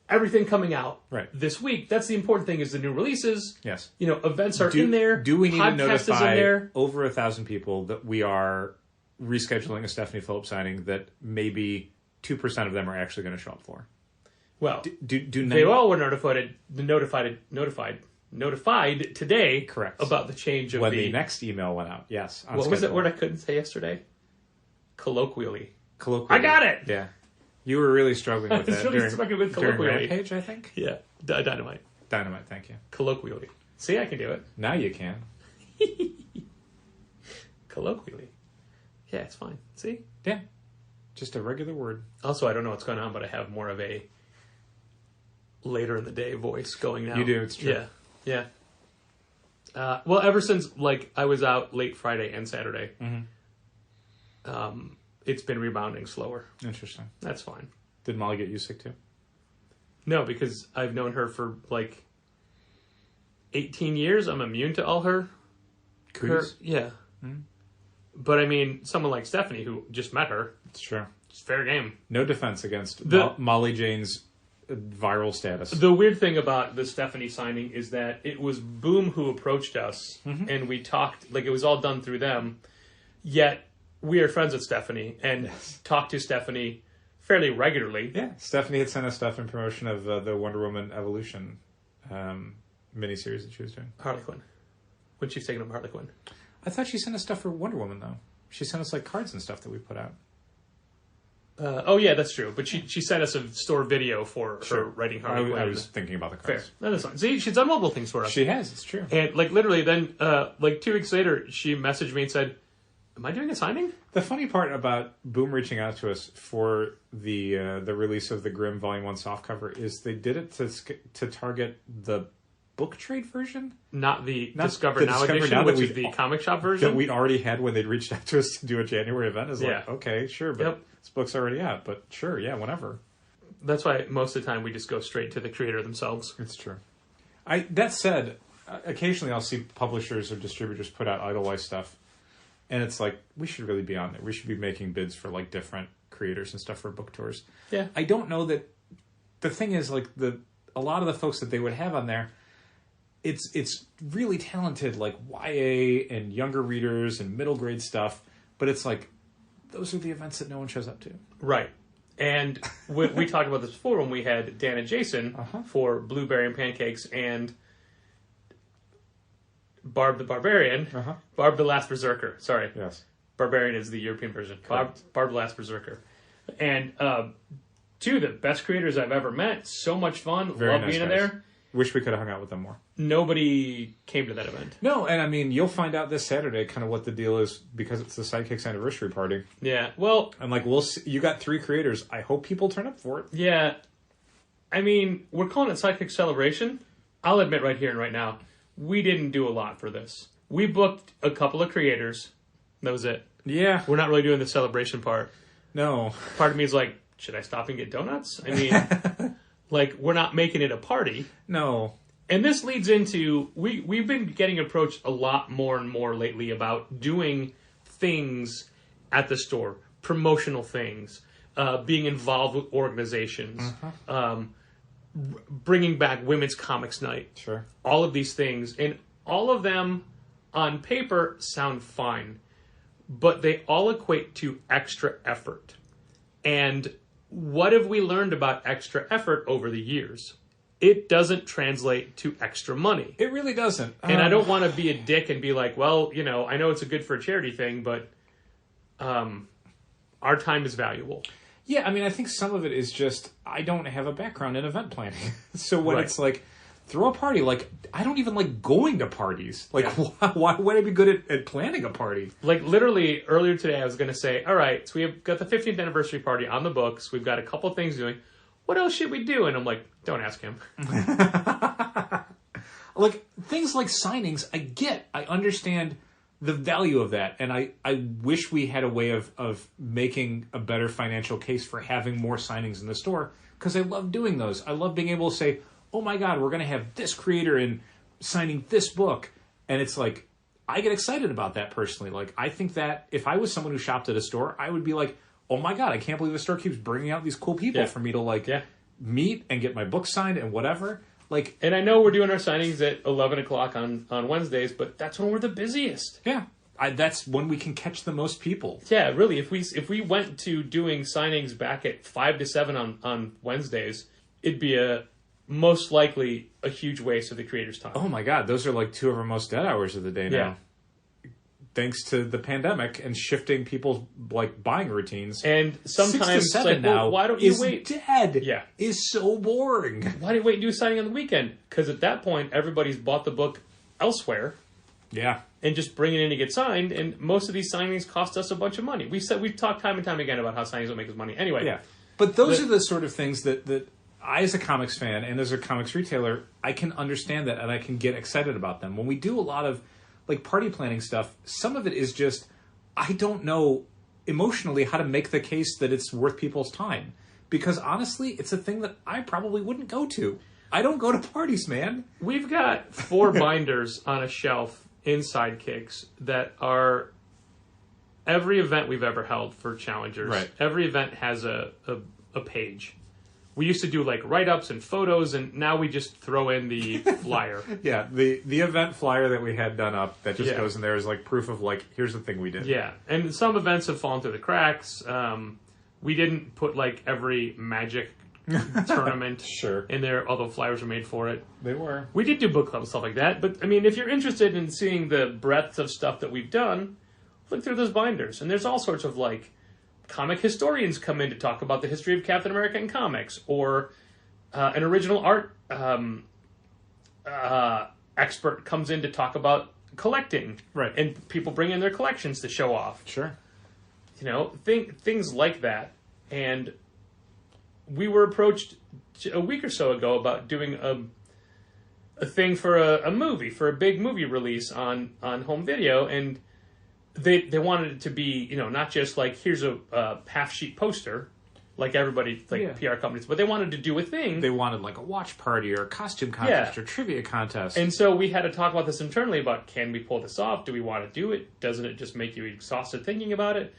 Speaker 1: everything coming out this week. That's the important thing, is the new releases.
Speaker 4: Yes.
Speaker 1: Events are in there.
Speaker 4: Do we need to notify
Speaker 1: over
Speaker 4: 1,000 people that we are rescheduling a Stephanie Phillips signing that maybe 2% of them are actually going to show up for?
Speaker 1: Well, they all were notified today.
Speaker 4: Correct.
Speaker 1: About the change of
Speaker 4: when the next email went out. Yes.
Speaker 1: What was that word I couldn't say yesterday? Colloquially.
Speaker 4: I
Speaker 1: got it.
Speaker 4: Yeah. You were really struggling with that
Speaker 1: during
Speaker 4: Rampage, I think?
Speaker 1: Yeah. Dynamite.
Speaker 4: Dynamite, thank you.
Speaker 1: Colloquially. See, I can do it.
Speaker 4: Now you can.
Speaker 1: Colloquially. Yeah, it's fine. See?
Speaker 4: Yeah. Just a regular word.
Speaker 1: Also, I don't know what's going on, but I have more of a later in the day voice going now.
Speaker 4: You do, it's true.
Speaker 1: Yeah. Well, ever since, I was out late Friday and Saturday, it's been rebounding slower.
Speaker 4: Interesting.
Speaker 1: That's fine.
Speaker 4: Did Molly get you sick too?
Speaker 1: No, because I've known her for 18 years. I'm immune to all her. Yeah. Mm-hmm. But I mean, someone like Stephanie, who just met her.
Speaker 4: It's true.
Speaker 1: It's fair game.
Speaker 4: No defense against Molly Jane's viral status.
Speaker 1: The weird thing about the Stephanie signing is that it was Boom who approached us, and we talked, it was all done through them, yet we are friends with Stephanie and talk to Stephanie fairly regularly.
Speaker 4: Yeah, Stephanie had sent us stuff in promotion of the Wonder Woman Evolution miniseries that she was doing.
Speaker 1: Harley Quinn. When she's taking up Harley Quinn.
Speaker 4: I thought she sent us stuff for Wonder Woman, though. She sent us cards and stuff that we put out.
Speaker 1: Oh, yeah, that's true. But she sent us a store video for her writing Harley Quinn.
Speaker 4: I was thinking about the cards.
Speaker 1: Fair. That's fine. See, she's done multiple things for us.
Speaker 4: She has, it's true.
Speaker 1: And, literally, then, 2 weeks later, she messaged me and said, am I doing a signing?
Speaker 4: The funny part about Boom reaching out to us for the release of the Grimm Volume 1 softcover is they did it to target the book trade version?
Speaker 1: Not the Discover Now edition, which is the comic shop version?
Speaker 4: That we'd already had when they'd reached out to us to do a January event. Is okay, sure, but this book's already out. But sure, yeah, whenever.
Speaker 1: That's why most of the time we just go straight to the creator themselves.
Speaker 4: It's true. That said, occasionally I'll see publishers or distributors put out Idlewise stuff. And it's we should really be on there. We should be making bids for different creators and stuff for book tours.
Speaker 1: Yeah.
Speaker 4: I don't know that the thing is a lot of the folks that they would have on there, it's really talented YA and younger readers and middle grade stuff, but it's those are the events that no one shows up to.
Speaker 1: Right. And we talked about this before when we had Dan and Jason for Blueberry and Pancakes and Barb the Barbarian. Barb the Last Berserker. Sorry.
Speaker 4: Yes.
Speaker 1: Barbarian is the European version. Barb the Last Berserker. And two of the best creators I've ever met. So much fun.
Speaker 4: Very
Speaker 1: Love
Speaker 4: nice
Speaker 1: being in
Speaker 4: guys.
Speaker 1: there.
Speaker 4: Wish we could have hung out with them more.
Speaker 1: Nobody came to that event.
Speaker 4: No, and I mean, you'll find out this Saturday kind of what the deal is because it's the Sidekicks anniversary party.
Speaker 1: Yeah, well...
Speaker 4: I'm we'll see. You got 3 creators. I hope people turn up for it.
Speaker 1: Yeah. I mean, we're calling it Sidekick Celebration. I'll admit right here and right now, we didn't do a lot for this. We booked a couple of creators. That was it.
Speaker 4: Yeah.
Speaker 1: We're not really doing the celebration part.
Speaker 4: No.
Speaker 1: Part of me is should I stop and get donuts? I mean... we're not making it a party.
Speaker 4: No.
Speaker 1: And this leads into, we've been getting approached a lot more and more lately about doing things at the store, promotional things, being involved with organizations, bringing back Women's Comics Night.
Speaker 4: Sure.
Speaker 1: All of these things. And all of them on paper sound fine, but they all equate to extra effort. And what have we learned about extra effort over the years? It doesn't translate to extra money.
Speaker 4: It really doesn't.
Speaker 1: And I don't want to be a dick and be like, well, you know, I know it's a good for a charity thing, but our time is valuable.
Speaker 4: Yeah, I mean, I think some of it is just, I don't have a background in event planning. So when
Speaker 1: Right.
Speaker 4: it's like, throw a party, like, I don't even like going to parties. Like,
Speaker 1: Yeah.
Speaker 4: why would I be good at planning a party?
Speaker 1: Like, literally, earlier today, I was going to say, all right, so we have got the 15th anniversary party on the books. We've got a couple things doing. What else should we do? And I'm like, don't ask him.
Speaker 4: Like, things like signings, I understand the value of that. And I wish we had a way of making a better financial case for having more signings in the store, because I love doing those. I love being able to say, oh my God, we're going to have this creator in signing this book. And it's like, I get excited about that personally. Like, I think that if I was someone who shopped at a store, I would be like, oh my God, I can't believe the store keeps bringing out these cool people for me to like meet and get my book signed and whatever. Like,
Speaker 1: And I know we're doing our signings at 11 o'clock on Wednesdays, but that's when we're the busiest.
Speaker 4: yeah, that's when we can catch the most people.
Speaker 1: Yeah, really. If we went to doing signings back at 5 to 7 on Wednesdays, it'd be most likely a huge waste of the creator's time.
Speaker 4: Oh my God, those are like two of our most dead hours of the day now.
Speaker 1: Yeah.
Speaker 4: Thanks to the pandemic and shifting people's like buying routines.
Speaker 1: And
Speaker 4: 6 to
Speaker 1: sometimes
Speaker 4: 7
Speaker 1: like,
Speaker 4: now
Speaker 1: well, why don't you
Speaker 4: is
Speaker 1: wait?
Speaker 4: dead.
Speaker 1: Yeah.
Speaker 4: Is so boring.
Speaker 1: Why do you wait and do a signing on the weekend? Because at that point, everybody's bought the book elsewhere
Speaker 4: Yeah.
Speaker 1: and just bring it in to get signed. And most of these signings cost us a bunch of money. We've talked time and time again about how signings don't make us money. Anyway,
Speaker 4: Yeah. But those are the sort of things that I, as a comics fan and as a comics retailer, I can understand that and I can get excited about them. When we do a lot of like party planning stuff, some of it is just, I don't know emotionally how to make the case that it's worth people's time. Because honestly, it's a thing that I probably wouldn't go to. I don't go to parties, man.
Speaker 1: we've got 4 binders on a shelf in Sidekicks that are every event we've ever held for Challengers.
Speaker 4: Right.
Speaker 1: Every event has a page. We used to do like write-ups and photos, and now we just throw in the flyer.
Speaker 4: Yeah, the event flyer that we had done up that just
Speaker 1: Yeah.
Speaker 4: goes in there is like proof of like, here's the thing we did.
Speaker 1: Yeah, and some events have fallen through the cracks. We didn't put like every Magic tournament
Speaker 4: Sure.
Speaker 1: in there, although flyers were made for it.
Speaker 4: They were.
Speaker 1: We did do book club stuff like that, but I mean, if you're interested in seeing the breadth of stuff that we've done, look through those binders. And there's all sorts of like comic historians come in to talk about the history of Captain America in comics, or an original art expert comes in to talk about collecting,
Speaker 4: Right.
Speaker 1: And people bring in their collections to show off.
Speaker 4: Sure.
Speaker 1: You know, things like that. And we were approached a week or so ago about doing a thing for a movie, for a big movie release on home video, and they wanted it to be, you know, not just like, here's a half sheet poster, like everybody, like PR companies, but they wanted to do a thing.
Speaker 4: They wanted like a watch party or a costume contest
Speaker 1: Yeah.
Speaker 4: or trivia contest.
Speaker 1: And so we had to talk about this internally about, can we pull this off? Do we want to do it? Doesn't it just make you exhausted thinking about it?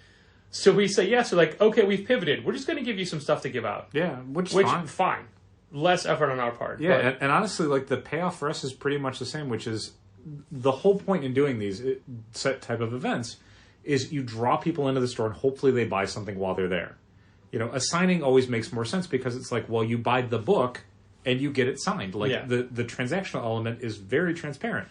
Speaker 1: So we say yes. So like, okay, we've pivoted. We're just going to give you some stuff to give out.
Speaker 4: Yeah, which is fine.
Speaker 1: Fine. Less effort on our part.
Speaker 4: Yeah,
Speaker 1: but-
Speaker 4: and honestly, like the payoff for us is pretty much the same, which is the whole point in doing these set type of events is you draw people into the store and hopefully they buy something while they're there. You know, a signing always makes more sense because it's like, well, you buy the book and you get it signed. Like
Speaker 1: Yeah.
Speaker 4: the transactional element is very transparent.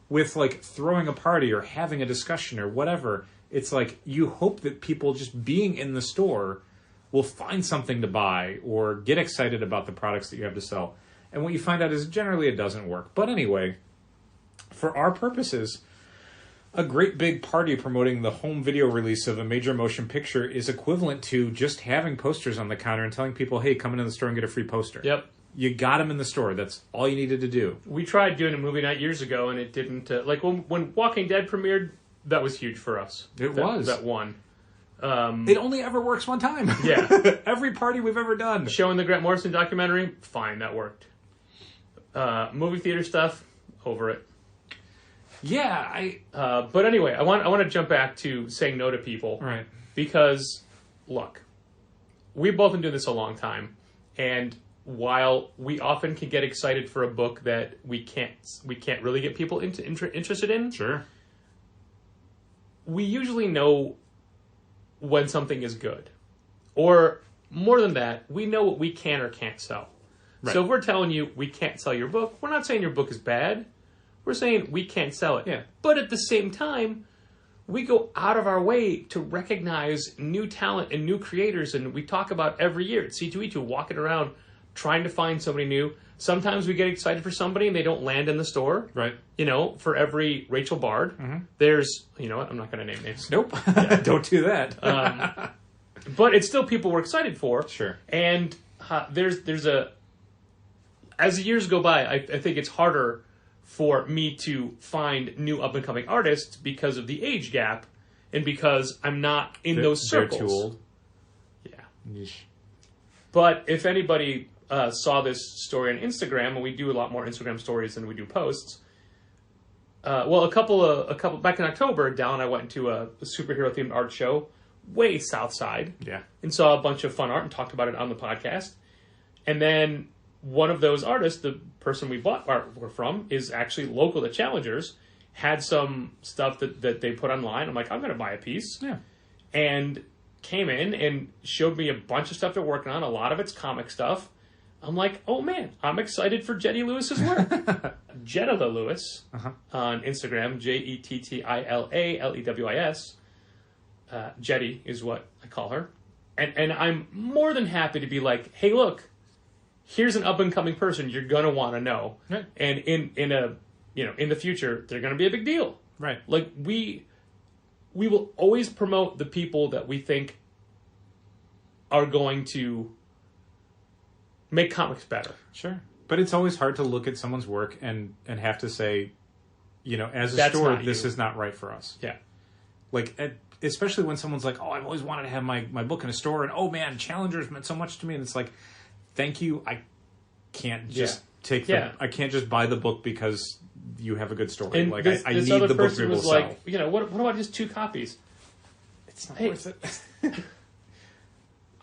Speaker 4: With like throwing a party or having a discussion or whatever, it's like you hope that people just being in the store will find something to buy or get excited about the products that you have to sell. And what you find out is generally it doesn't work. But anyway, for our purposes, a great big party promoting the home video release of a major motion picture is equivalent to just having posters on the counter and telling people, hey, come into the store and get a free poster.
Speaker 1: Yep.
Speaker 4: You got them in the store. That's all you needed to do.
Speaker 1: We tried doing a movie night years ago, and it didn't. Like when Walking Dead premiered, that was huge for us.
Speaker 4: It was.
Speaker 1: That one.
Speaker 4: It only ever works one time.
Speaker 1: Yeah.
Speaker 4: Every party we've ever done.
Speaker 1: Showing the Grant Morrison documentary, fine, that worked. Movie theater stuff, over it.
Speaker 4: Yeah,
Speaker 1: But anyway, I want to jump back to saying no to people.
Speaker 4: Right.
Speaker 1: Because, look, we've both been doing this a long time, and while we often can get excited for a book that we can't really get people interested in,
Speaker 4: sure,
Speaker 1: we usually know when something is good. Or, more than that, we know what we can or can't sell. Right. So if we're telling you we can't sell your book, we're not saying your book is bad. We're saying we can't sell it.
Speaker 4: Yeah.
Speaker 1: But at the same time, we go out of our way to recognize new talent and new creators, and we talk about every year at C2E2 walking around trying to find somebody new. Sometimes we get excited for somebody and they don't land in the store.
Speaker 4: Right.
Speaker 1: You know, for every Rachel Bard, there's, you know what, I'm not going to name names.
Speaker 4: Nope. Don't do that.
Speaker 1: But it's still people we're excited for.
Speaker 4: Sure.
Speaker 1: And there's a, as the years go by, I think it's harder for me to find new up-and-coming artists because of the age gap and because I'm not in those circles.
Speaker 4: They're too old.
Speaker 1: Yeah.
Speaker 4: Yeesh.
Speaker 1: But if anybody saw this story on Instagram, and we do a lot more Instagram stories than we do posts, a couple back in October, Dal and I went into a superhero-themed art show way south side.
Speaker 4: Yeah.
Speaker 1: And saw a bunch of fun art and talked about it on the podcast. And then one of those artists, the person we bought artwork from, is actually local to Challengers, had some stuff that they put online. I'm like, I'm going to buy a piece.
Speaker 4: Yeah.
Speaker 1: And came in and showed me a bunch of stuff they're working on. A lot of it's comic stuff. I'm like, oh man, I'm excited for Jetty Lewis's work. Jettila Lewis on Instagram, JETTILALEWIS. Jetty is what I call her. And I'm more than happy to be like, hey, look, here's an up-and-coming person you're going to want to know.
Speaker 4: Right.
Speaker 1: And in the future, they're going to be a big deal.
Speaker 4: Right.
Speaker 1: Like, we will always promote the people that we think are going to make comics better.
Speaker 4: Sure. But it's always hard to look at someone's work and have to say, you know, as a
Speaker 1: That's
Speaker 4: store,
Speaker 1: not
Speaker 4: this
Speaker 1: you.
Speaker 4: is not right for us.
Speaker 1: Yeah.
Speaker 4: Like, especially when someone's like, oh, I've always wanted to have my book in a store, and oh man, Challengers meant so much to me, and it's like, thank you, I can't just I can't just buy the book because you have a good story.
Speaker 1: And
Speaker 4: like,
Speaker 1: this
Speaker 4: I need
Speaker 1: other
Speaker 4: the book to
Speaker 1: person
Speaker 4: be able
Speaker 1: was
Speaker 4: to
Speaker 1: like,
Speaker 4: sell.
Speaker 1: you know, what about just 2 copies?
Speaker 4: It's not
Speaker 1: Hey.
Speaker 4: worth it.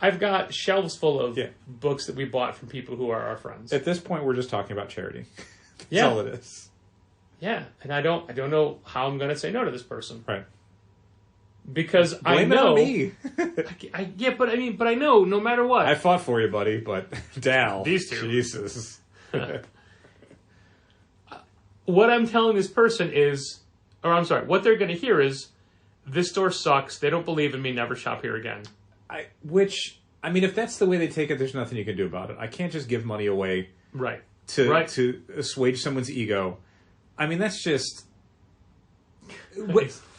Speaker 1: I've got shelves full of books that we bought from people who are our friends.
Speaker 4: At this point, we're just talking about charity. That's
Speaker 1: Yeah.
Speaker 4: all it is.
Speaker 1: Yeah, and I don't know how I'm going to say no to this person.
Speaker 4: Right.
Speaker 1: Because
Speaker 4: Blame
Speaker 1: I know
Speaker 4: it on me.
Speaker 1: but I know no matter what.
Speaker 4: I fought for you, buddy, but Dal.
Speaker 1: These two.
Speaker 4: Jesus.
Speaker 1: What I'm telling this person is, or I'm sorry, what they're going to hear is, this store sucks. They don't believe in me. Never shop here again.
Speaker 4: If that's the way they take it, there's nothing you can do about it. I can't just give money away
Speaker 1: Right.
Speaker 4: to assuage someone's ego. I mean, that's just...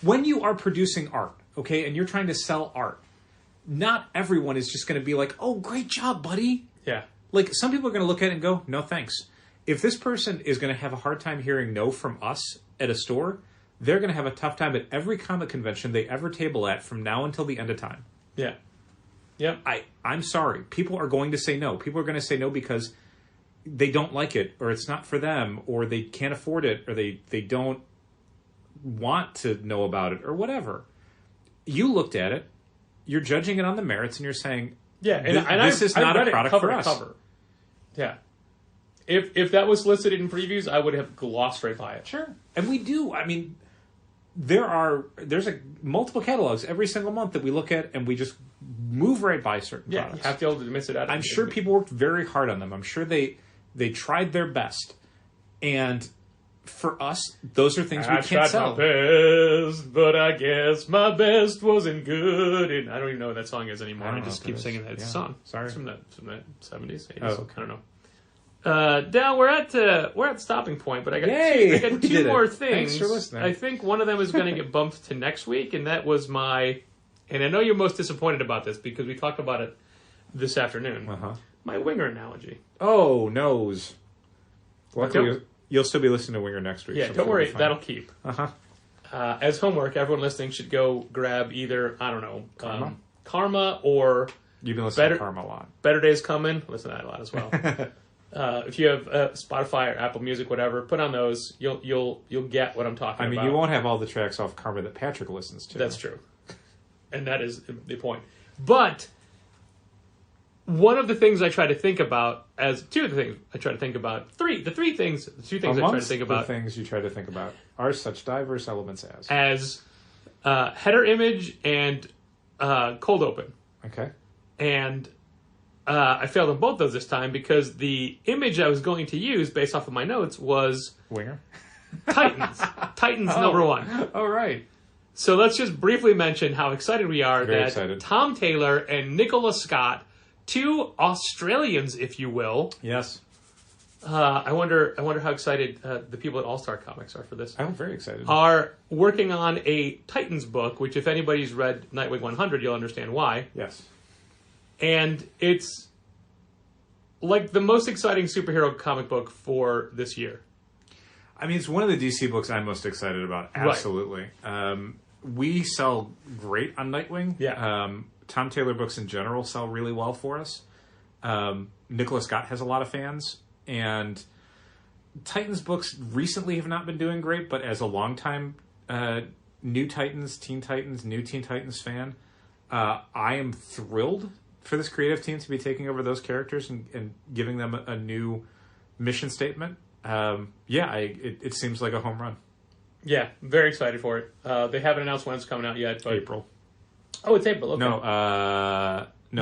Speaker 4: When you are producing art, okay, and you're trying to sell art, not everyone is just going to be like, oh, great job, buddy.
Speaker 1: Yeah.
Speaker 4: Like, some people are going to look at it and go, no, thanks. If this person is going to have a hard time hearing no from us at a store, they're going to have a tough time at every comic convention they ever table at from now until the end of time.
Speaker 1: Yeah. Yep.
Speaker 4: I'm sorry. People are going to say no. People are going to say no because they don't like it, or it's not for them, or they can't afford it, or they don't want to know about it, or whatever. You looked at it, you're judging it on the merits, and you're saying, this is not a product for us. Cover.
Speaker 1: Yeah. If that was listed in previews, I would have glossed right by it.
Speaker 4: Sure. And we do. I mean, there's multiple catalogs every single month that we look at, and we just move right by certain products.
Speaker 1: You have to be able to miss it out.
Speaker 4: I'm sure people worked very hard on them. I'm sure they tried their best. And for us, those are things we can't sell.
Speaker 1: I tried my best, but I guess my best wasn't good. And I don't even know what that song is anymore. I just keep singing that song.
Speaker 4: Sorry.
Speaker 1: It's from the 70s, 80s.
Speaker 4: Oh, okay.
Speaker 1: I don't know. Now we're at the stopping point, but I got
Speaker 4: Yay!
Speaker 1: two more things.
Speaker 4: Thanks for listening.
Speaker 1: I think one of them is going to get bumped to next week, and that was and I know you're most disappointed about this because we talked about it this afternoon. My winger analogy.
Speaker 4: Oh, nose. Luckily, you'll still be listening to Winger next week.
Speaker 1: Yeah,
Speaker 4: so
Speaker 1: don't worry,
Speaker 4: fine.
Speaker 1: that'll keep. As homework, everyone listening should go grab either, I don't know, Karma or
Speaker 4: You've been listening to Karma a lot.
Speaker 1: Better Days Coming. Listen to that a lot as well. If you have Spotify or Apple Music, whatever, put on those. You'll get what I'm talking about.
Speaker 4: I mean, you won't have all the tracks off Karma that Patrick listens to.
Speaker 1: That's true. And that is the point. But one of the things I try to think about two things I try to think about I try to think about.
Speaker 4: The things you try to think about are such diverse elements
Speaker 1: as header image and cold open.
Speaker 4: Okay.
Speaker 1: And I failed on both those this time because the image I was going to use based off of my notes was
Speaker 4: Winger.
Speaker 1: Titans. Titans number 1.
Speaker 4: Oh, right.
Speaker 1: So let's just briefly mention how excited we are
Speaker 4: Very
Speaker 1: that
Speaker 4: excited.
Speaker 1: Tom Taylor and Nicholas Scott, 2 Australians, if you will.
Speaker 4: Yes.
Speaker 1: I wonder how excited the people at All Star Comics are for this.
Speaker 4: I'm very excited.
Speaker 1: Are working on a Titans book, which if anybody's read Nightwing 100, you'll understand why.
Speaker 4: Yes.
Speaker 1: And it's like the most exciting superhero comic book for this year.
Speaker 4: I mean, it's one of the DC books I'm most excited about. Absolutely. Right. We sell great on Nightwing.
Speaker 1: Yeah.
Speaker 4: Tom Taylor books in general sell really well for us. Nicholas Scott has a lot of fans. And Titans books recently have not been doing great, but as a longtime New Titans, Teen Titans, New Teen Titans fan, I am thrilled for this creative team to be taking over those characters and giving them a new mission statement. It seems like a home run.
Speaker 1: Yeah, very excited for it. They haven't announced when it's coming out yet. But...
Speaker 4: April.
Speaker 1: Oh, it's April. Okay.
Speaker 4: No,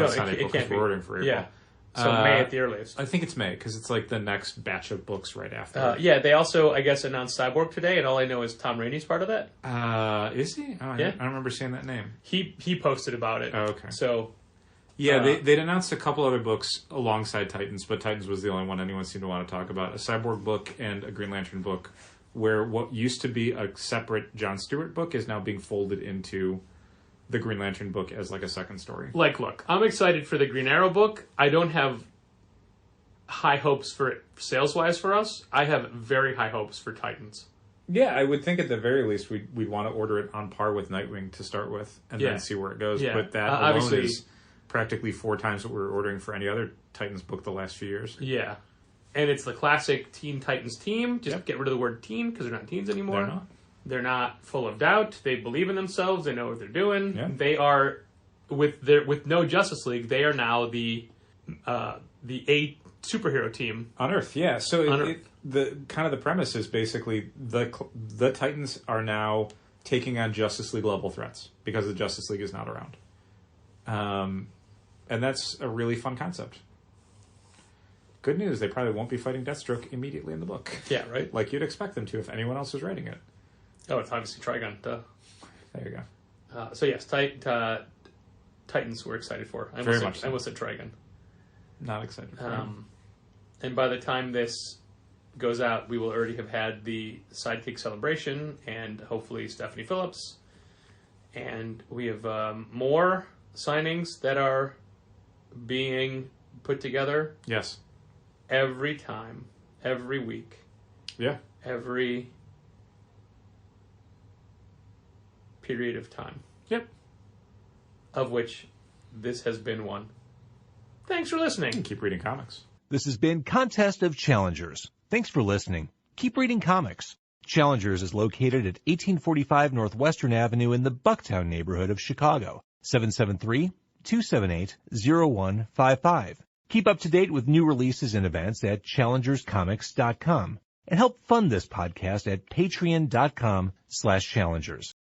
Speaker 4: it's not April because we're ordering for April.
Speaker 1: Yeah. So May at the earliest.
Speaker 4: I think it's May because it's like the next batch of books right after.
Speaker 1: They also, I guess, announced Cyborg today, and all I know is Tom Rainey's part of that.
Speaker 4: Is he? Oh,
Speaker 1: yeah.
Speaker 4: I don't remember seeing that name.
Speaker 1: He posted about it.
Speaker 4: Oh, okay.
Speaker 1: So,
Speaker 4: yeah, they'd announced a couple other books alongside Titans, but Titans was the only one anyone seemed to want to talk about. A Cyborg book and a Green Lantern book, where what used to be a separate John Stewart book is now being folded into the Green Lantern book as like a second story.
Speaker 1: Like, look, I'm excited for the Green Arrow book. I don't have high hopes for it sales-wise for us. I have very high hopes for Titans.
Speaker 4: Yeah, I would think at the very least we'd want to order it on par with Nightwing to start with and then see where it goes.
Speaker 1: Yeah.
Speaker 4: But that alone is practically 4 times what we were ordering for any other Titans book the last few years.
Speaker 1: Yeah. And it's the classic Teen Titans team. Just get rid of the word teen because they're not teens anymore. They're not full of doubt. They believe in themselves. They know what they're doing. Yeah. They are, with no Justice League, they are now the A superhero team
Speaker 4: on Earth. Yeah. So the kind of the premise is basically the Titans are now taking on Justice League level threats because the Justice League is not around. And that's a really fun concept. Good news, they probably won't be fighting Deathstroke immediately in the book.
Speaker 1: Yeah, right.
Speaker 4: Like you'd expect them to if anyone else was writing it.
Speaker 1: Oh, it's obviously Trigon. Duh.
Speaker 4: There you
Speaker 1: go. So yes, Titans we're excited for. I almost said Trigon.
Speaker 4: Not excited for him.
Speaker 1: And by the time this goes out, we will already have had the Sidekick celebration and hopefully Stephanie Phillips. And we have more signings that are being put together.
Speaker 4: Yes.
Speaker 1: Every time, every week.
Speaker 4: Yeah.
Speaker 1: Every period of time.
Speaker 4: Yep.
Speaker 1: Of which this has been one. Thanks for listening.
Speaker 4: And keep reading comics.
Speaker 3: This has been Contest of Challengers. Thanks for listening. Keep reading comics. Challengers is located at 1845 Northwestern Avenue in the Bucktown neighborhood of Chicago. 773-278-0155. Keep up to date with new releases and events at challengerscomics.com. And help fund this podcast at patreon.com/challengers.